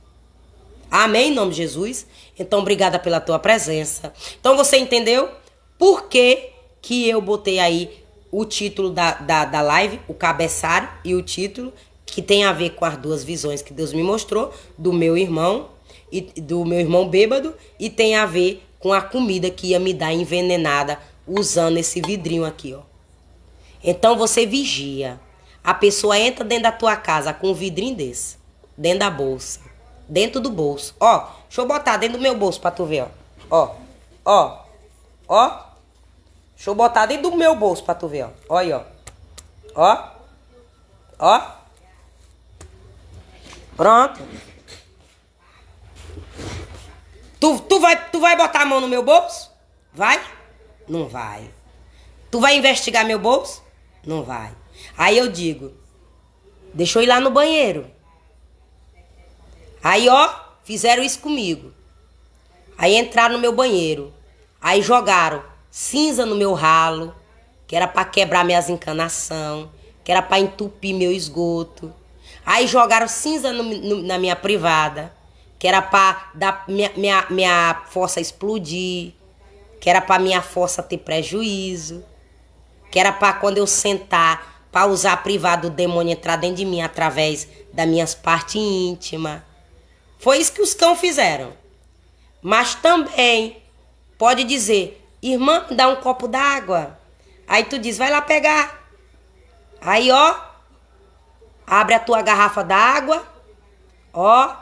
Amém, em nome de Jesus? Então, obrigada pela tua presença. Então, você entendeu por que eu botei aí o título da live, o cabeçalho e o título, que tem a ver com as duas visões que Deus me mostrou, do meu irmão e do meu irmão bêbado, e tem a ver com a comida que ia me dar envenenada usando esse vidrinho aqui, ó. Então, você vigia. A pessoa entra dentro da tua casa com um vidrinho desse, dentro da bolsa, dentro do bolso. Ó, deixa eu botar dentro do meu bolso pra tu ver, ó. Ó. Deixa eu botar dentro do meu bolso pra tu ver, ó. Olha, ó. Ó. Pronto. Tu vai botar a mão no meu bolso? Vai? Não vai. Tu vai investigar meu bolso? Não vai. Aí eu digo, deixa eu ir lá no banheiro. Aí, ó, fizeram isso comigo. Aí entraram no meu banheiro. Aí jogaram cinza no meu ralo, que era pra quebrar minhas encanação, que era pra entupir meu esgoto. Aí jogaram cinza na minha privada, que era pra dar minha força explodir, que era pra minha força ter prejuízo, que era pra quando eu sentar, pra usar a privada, o demônio entrar dentro de mim através das minhas partes íntimas. Foi isso que os cão fizeram. Mas também pode dizer, irmã, me dá um copo d'água. Aí tu diz, vai lá pegar. Aí, ó, abre a tua garrafa d'água. Ó,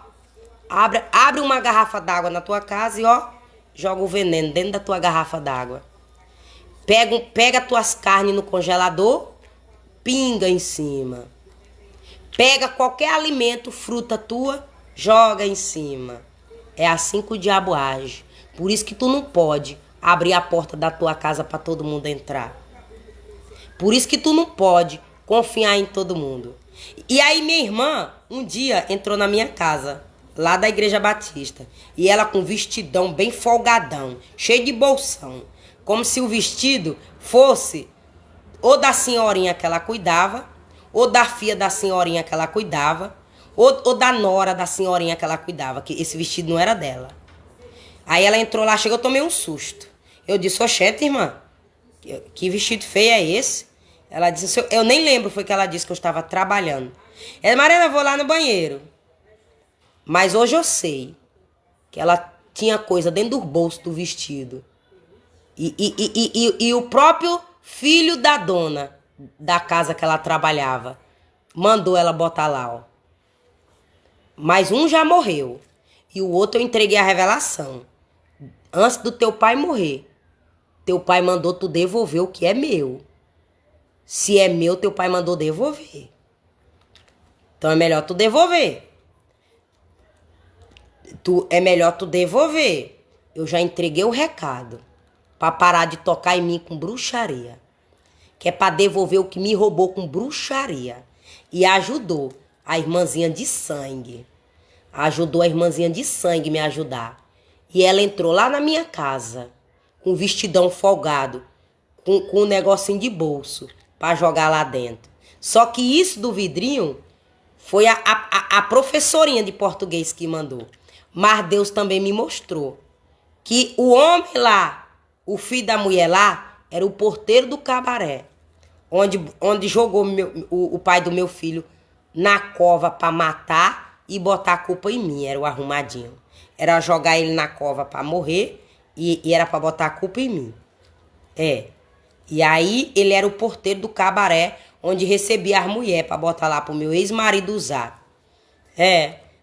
abre uma garrafa d'água na tua casa e, ó, joga o veneno dentro da tua garrafa d'água. Pega as tuas carnes no congelador, pinga em cima. Pega qualquer alimento, fruta tua, joga em cima. É assim que o diabo age. Por isso que tu não pode abrir a porta da tua casa para todo mundo entrar. Por isso que tu não pode confiar em todo mundo. E aí minha irmã, um dia, entrou na minha casa, lá da Igreja Batista. E ela com vestidão bem folgadão, cheio de bolsão. Como se o vestido fosse ou da senhorinha que ela cuidava, ou da filha da senhorinha que ela cuidava, ou da nora da senhorinha que ela cuidava, que esse vestido não era dela. Aí ela entrou lá, chegou, eu tomei um susto. Eu disse, oxente, irmã, que vestido feio é esse? Ela disse, eu nem lembro, foi que ela disse que eu estava trabalhando. Ela, Mariana, eu vou lá no banheiro. Mas hoje eu sei que ela tinha coisa dentro do bolso do vestido. E o próprio filho da dona da casa que ela trabalhava mandou ela botar lá, ó. Mas um já morreu. E o outro eu entreguei a revelação. Antes do teu pai morrer, teu pai mandou tu devolver o que é meu. Se é meu, teu pai mandou devolver. Então é melhor tu devolver. É melhor tu devolver. Eu já entreguei o recado. Pra parar de tocar em mim com bruxaria. Que é pra devolver o que me roubou com bruxaria. E ajudou a irmãzinha de sangue. Ajudou a irmãzinha de sangue me ajudar. E ela entrou lá na minha casa. Com um vestidão folgado. Com um negocinho de bolso. Pra jogar lá dentro. Só que isso do vidrinho foi a professorinha de português que mandou. Mas Deus também me mostrou que o homem lá, o filho da mulher lá, era o porteiro do cabaré. Onde jogou o pai do meu filho na cova para matar e botar a culpa em mim. Era o arrumadinho. Era jogar ele na cova para morrer e era para botar a culpa em mim. E aí ele era o porteiro do cabaré onde recebia as mulheres para botar lá pro meu ex-marido usar.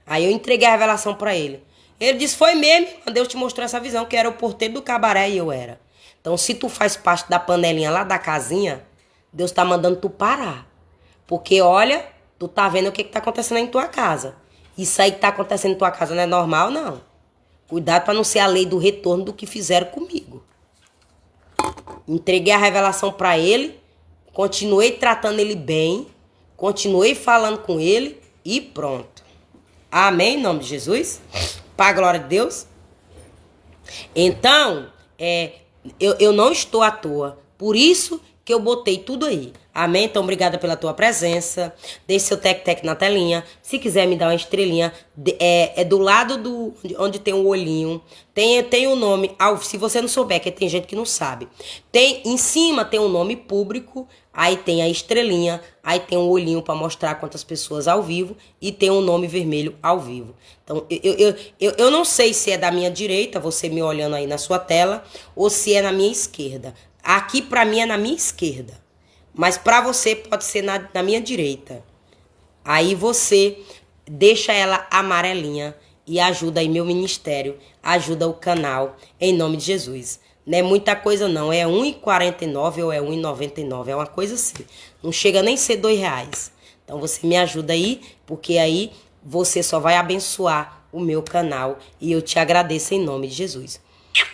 Aí eu entreguei a revelação para ele. Ele disse, foi mesmo, Deus te mostrou essa visão, que era o porteiro do cabaré e eu era. Então, se tu faz parte da panelinha lá da casinha, Deus tá mandando tu parar. Porque, olha, tu tá vendo o que tá acontecendo em tua casa. Isso aí que tá acontecendo em tua casa não é normal, não. Cuidado para não ser a lei do retorno do que fizeram comigo. Entreguei a revelação para ele, continuei tratando ele bem, continuei falando com ele e pronto. Amém, em nome de Jesus. Para a glória de Deus. Então, eu não estou à toa. Por isso que eu botei tudo aí. Amém? Então, obrigada pela tua presença. Deixe seu tec-tec na telinha. Se quiser me dar uma estrelinha, é do lado onde tem o olhinho. Tem o nome, se você não souber, que tem gente que não sabe. Em cima tem o nome público, aí tem a estrelinha, aí tem um olhinho para mostrar quantas pessoas ao vivo e tem um nome vermelho ao vivo. Então, eu não sei se é da minha direita, você me olhando aí na sua tela, ou se é na minha esquerda. Aqui para mim é na minha esquerda, mas para você pode ser na minha direita. Aí você deixa ela amarelinha e ajuda aí meu ministério, ajuda o canal, em nome de Jesus. Não é muita coisa não, é R$1,49 ou é R$1,99, é uma coisa assim. Não chega nem a ser R$2. Então você me ajuda aí, porque aí você só vai abençoar o meu canal e eu te agradeço em nome de Jesus.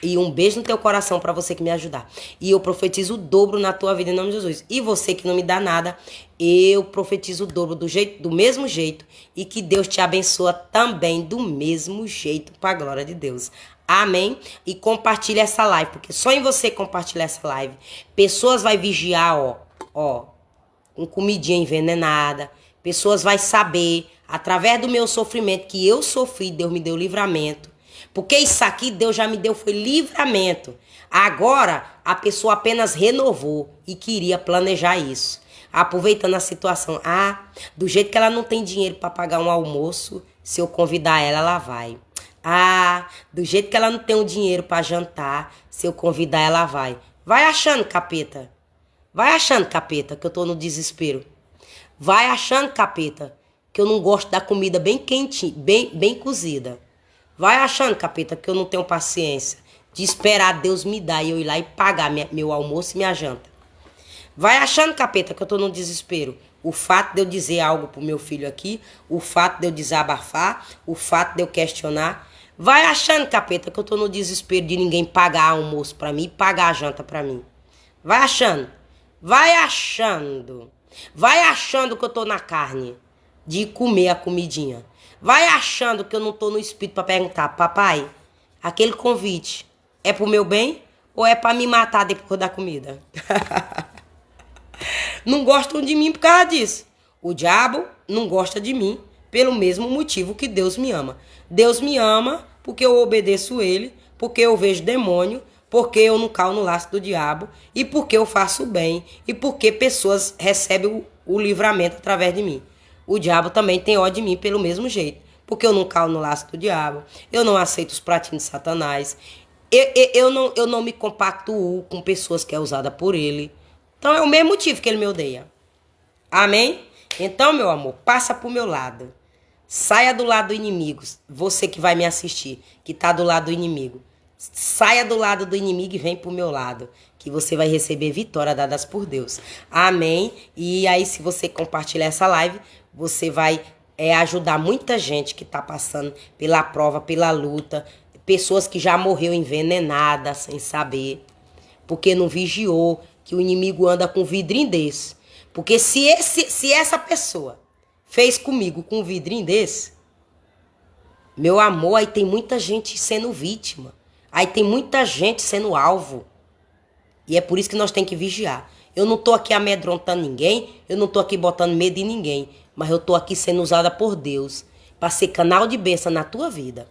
E um beijo no teu coração para você que me ajudar. E eu profetizo o dobro na tua vida em nome de Jesus. E você que não me dá nada, eu profetizo o dobro do mesmo jeito. E que Deus te abençoa também do mesmo jeito, para a glória de Deus. Amém? E compartilha essa live, porque só em você compartilhar essa live, pessoas vai vigiar, ó, com comidinha envenenada. Pessoas vai saber, através do meu sofrimento, que eu sofri, Deus me deu livramento. Porque isso aqui Deus já me deu, foi livramento. Agora, a pessoa apenas renovou e queria planejar isso. Aproveitando a situação. Do jeito que ela não tem dinheiro para pagar um almoço, se eu convidar ela, ela vai. Do jeito que ela não tem o dinheiro para jantar, se eu convidar ela, vai. Vai achando, capeta. Vai achando, capeta, que eu tô no desespero. Vai achando, capeta, que eu não gosto da comida bem quentinha, bem cozida. Vai achando, capeta, que eu não tenho paciência de esperar Deus me dar e eu ir lá e pagar meu almoço e minha janta. Vai achando, capeta, que eu tô no desespero. O fato de eu dizer algo pro meu filho aqui, o fato de eu desabafar, o fato de eu questionar. Vai achando, capeta, que eu tô no desespero de ninguém pagar almoço pra mim e pagar a janta pra mim. Vai achando. Vai achando. Vai achando que eu tô na carne de comer a comidinha. Vai achando que eu não tô no espírito para perguntar, papai, aquele convite é pro meu bem ou é para me matar depois da comida? Não gostam de mim por causa disso. O diabo não gosta de mim pelo mesmo motivo que Deus me ama. Deus me ama porque eu obedeço ele, porque eu vejo demônio, porque eu não caio no laço do diabo e porque eu faço o bem e porque pessoas recebem o livramento através de mim. O diabo também tem ódio de mim pelo mesmo jeito, porque eu não caio no laço do diabo, eu não aceito os pratinhos de Satanás, eu não me compactuo com pessoas que é usada por ele. Então é o mesmo motivo que ele me odeia. Amém? Então, meu amor, passa pro meu lado. Saia do lado do inimigo. Você que vai me assistir, que tá do lado do inimigo. Saia do lado do inimigo e vem pro meu lado, que você vai receber vitória dadas por Deus. Amém? E aí, se você compartilhar essa live, você vai ajudar muita gente que tá passando pela prova, pela luta. Pessoas que já morreu envenenada sem saber, porque não vigiou, que o inimigo anda com vidrinho desse. Porque se essa pessoa fez comigo com um vidrinho desse, meu amor, aí tem muita gente sendo vítima. Aí tem muita gente sendo alvo. E é por isso que nós temos que vigiar. Eu não tô aqui amedrontando ninguém, eu não tô aqui botando medo em ninguém, mas eu tô aqui sendo usada por Deus para ser canal de bênção na tua vida.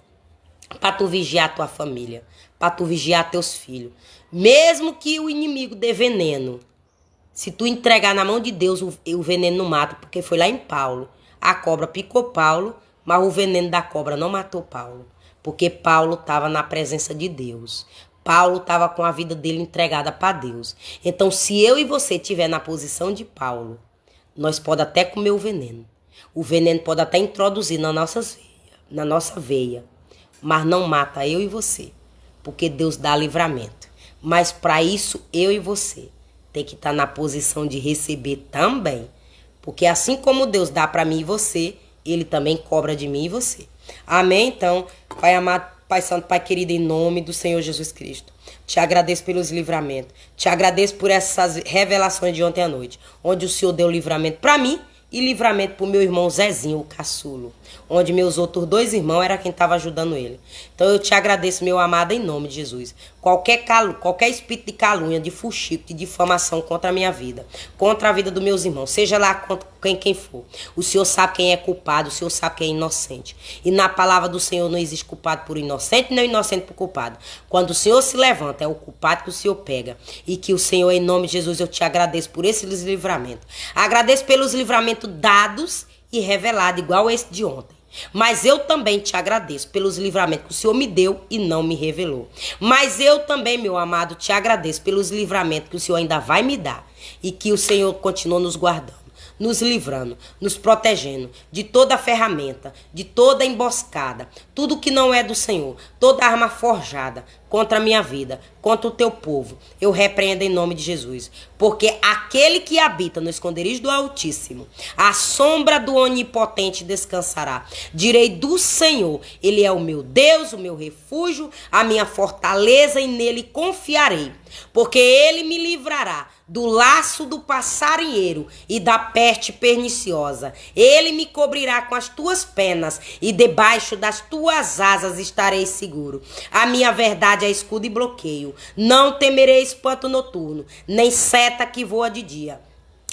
Para tu vigiar a tua família, para tu vigiar teus filhos. Mesmo que o inimigo dê veneno, se tu entregar na mão de Deus, o veneno não mata, porque foi lá em Paulo. A cobra picou Paulo, mas o veneno da cobra não matou Paulo, porque Paulo estava na presença de Deus. Paulo estava com a vida dele entregada para Deus. Então, se eu e você estiver na posição de Paulo, nós podemos até comer o veneno. O veneno pode até introduzir na nossa veia, mas não mata eu e você, porque Deus dá livramento. Mas para isso, eu e você tem que estar na posição de receber também. Porque assim como Deus dá para mim e você, Ele também cobra de mim e você. Amém? Então, Pai amado, Pai santo, Pai querido, em nome do Senhor Jesus Cristo, te agradeço pelos livramentos. Te agradeço por essas revelações de ontem à noite, onde o Senhor deu livramento para mim e livramento para o meu irmão Zezinho, o caçulo, onde meus outros 2 irmãos era quem estava ajudando ele. Então eu te agradeço, meu amado, em nome de Jesus. Qualquer espírito de calúnia, de fuxico, de difamação contra a minha vida, contra a vida dos meus irmãos, seja lá quem for, o Senhor sabe quem é culpado, o Senhor sabe quem é inocente. E na palavra do Senhor não existe culpado por inocente, nem inocente por culpado. Quando o Senhor se levanta, é o culpado que o Senhor pega. E que o Senhor, em nome de Jesus, eu te agradeço por esses livramentos. Agradeço pelos livramentos dados e revelados, igual esse de ontem. Mas eu também te agradeço pelos livramentos que o Senhor me deu e não me revelou. Mas eu também, meu amado, te agradeço pelos livramentos que o Senhor ainda vai me dar. E que o Senhor continue nos guardando, nos livrando, nos protegendo de toda ferramenta, de toda emboscada, tudo que não é do Senhor, toda arma forjada contra a minha vida, contra o teu povo, eu repreendo em nome de Jesus. Porque aquele que habita no esconderijo do Altíssimo, a sombra do Onipotente descansará. Direi do Senhor, Ele é o meu Deus, o meu refúgio, a minha fortaleza, e nele confiarei. Porque Ele me livrará do laço do passarinheiro e da peste perniciosa. Ele me cobrirá com as tuas penas, e debaixo das tuas asas estarei seguro. A minha verdade é escudo e bloqueio. Não temerei espanto noturno, nem seta que voa de dia,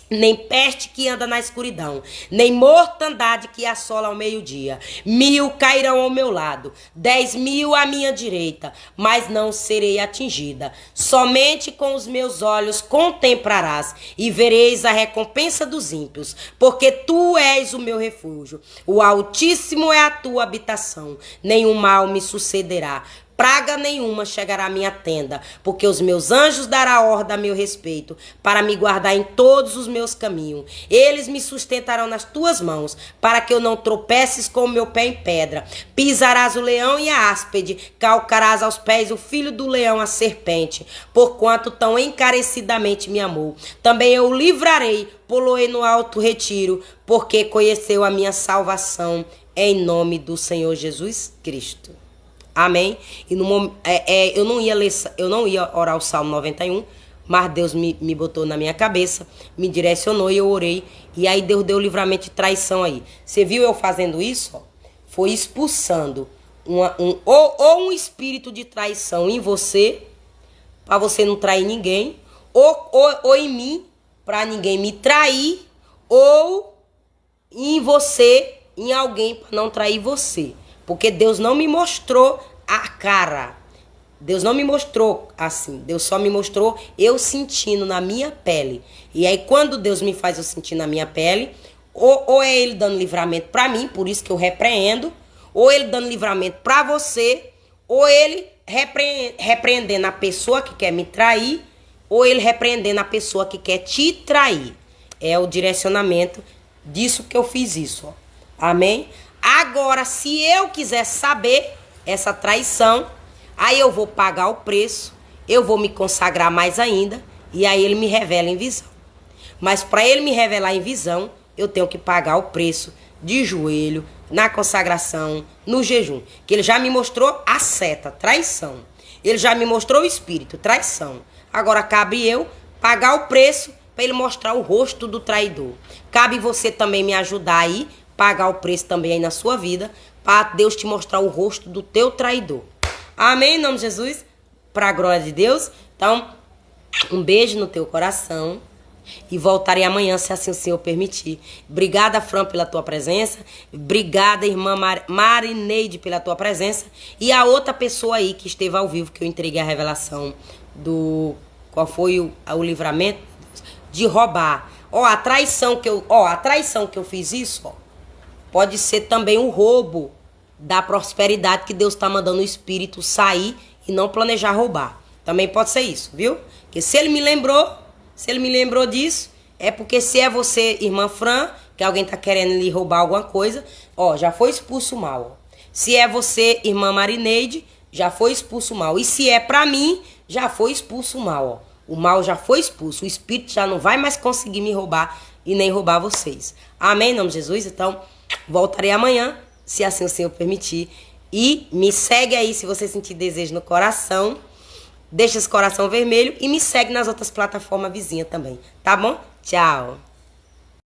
nem peste que anda na escuridão, nem mortandade que assola ao meio-dia. 1000 cairão ao meu lado, 10.000 à minha direita, mas não serei atingida. Somente com os meus olhos contemplarás e vereis a recompensa dos ímpios, porque tu és o meu refúgio. O Altíssimo é a tua habitação, nenhum mal me sucederá. Praga nenhuma chegará à minha tenda, porque os meus anjos dará ordem a meu respeito, para me guardar em todos os meus caminhos. Eles me sustentarão nas tuas mãos, para que eu não tropeces com o meu pé em pedra. Pisarás o leão e a áspide, calcarás aos pés o filho do leão, a serpente, porquanto tão encarecidamente me amou. Também eu o livrarei, pô-lo-ei no alto retiro, porque conheceu a minha salvação, em nome do Senhor Jesus Cristo. Amém? E eu não ia orar o Salmo 91, mas Deus me botou na minha cabeça, me direcionou e eu orei. E aí Deus deu livramento de traição aí. Você viu eu fazendo isso? Ó? Foi expulsando um espírito de traição em você, para você não trair ninguém, ou em mim, para ninguém me trair, ou em você, em alguém, para não trair você. Porque Deus não me mostrou a cara. Deus não me mostrou assim. Deus só me mostrou eu sentindo na minha pele. E aí quando Deus me faz eu sentir na minha pele, ou é Ele dando livramento para mim, por isso que eu repreendo, ou ele dando livramento para você, ou ele repreendendo a pessoa que quer me trair, ou ele repreendendo a pessoa que quer te trair. É o direcionamento disso que eu fiz isso, ó. Amém? Agora, se eu quiser saber essa traição, aí eu vou pagar o preço, eu vou me consagrar mais ainda, e aí ele me revela em visão. Mas para ele me revelar em visão, eu tenho que pagar o preço de joelho, na consagração, no jejum. Que ele já me mostrou a seta, traição. Ele já me mostrou o espírito, traição. Agora cabe eu pagar o preço para ele mostrar o rosto do traidor. Cabe você também me ajudar aí, pagar o preço também aí na sua vida, para Deus te mostrar o rosto do teu traidor. Amém, em nome de Jesus, para a glória de Deus. Então, um beijo no teu coração. E voltarei amanhã, se assim o Senhor permitir. Obrigada, Fran, pela tua presença. Obrigada, irmã Marineide, pela tua presença. E a outra pessoa aí que esteve ao vivo, que eu entreguei a revelação do... Qual foi o livramento? De roubar. Ó, a traição que eu fiz isso, ó, pode ser também um roubo da prosperidade que Deus está mandando o espírito sair e não planejar roubar. Também pode ser isso, viu? Porque se ele me lembrou disso, é porque se é você, irmã Fran, que alguém tá querendo lhe roubar alguma coisa, ó, já foi expulso o mal. Ó. Se é você, irmã Marineide, já foi expulso o mal. E se é pra mim, já foi expulso o mal, ó. O mal já foi expulso, o espírito já não vai mais conseguir me roubar e nem roubar vocês. Amém, em nome de Jesus? Então, voltarei amanhã, se assim o Senhor permitir. E me segue aí se você sentir desejo no coração. Deixa esse coração vermelho e me segue nas outras plataformas vizinhas também, tá bom? Tchau!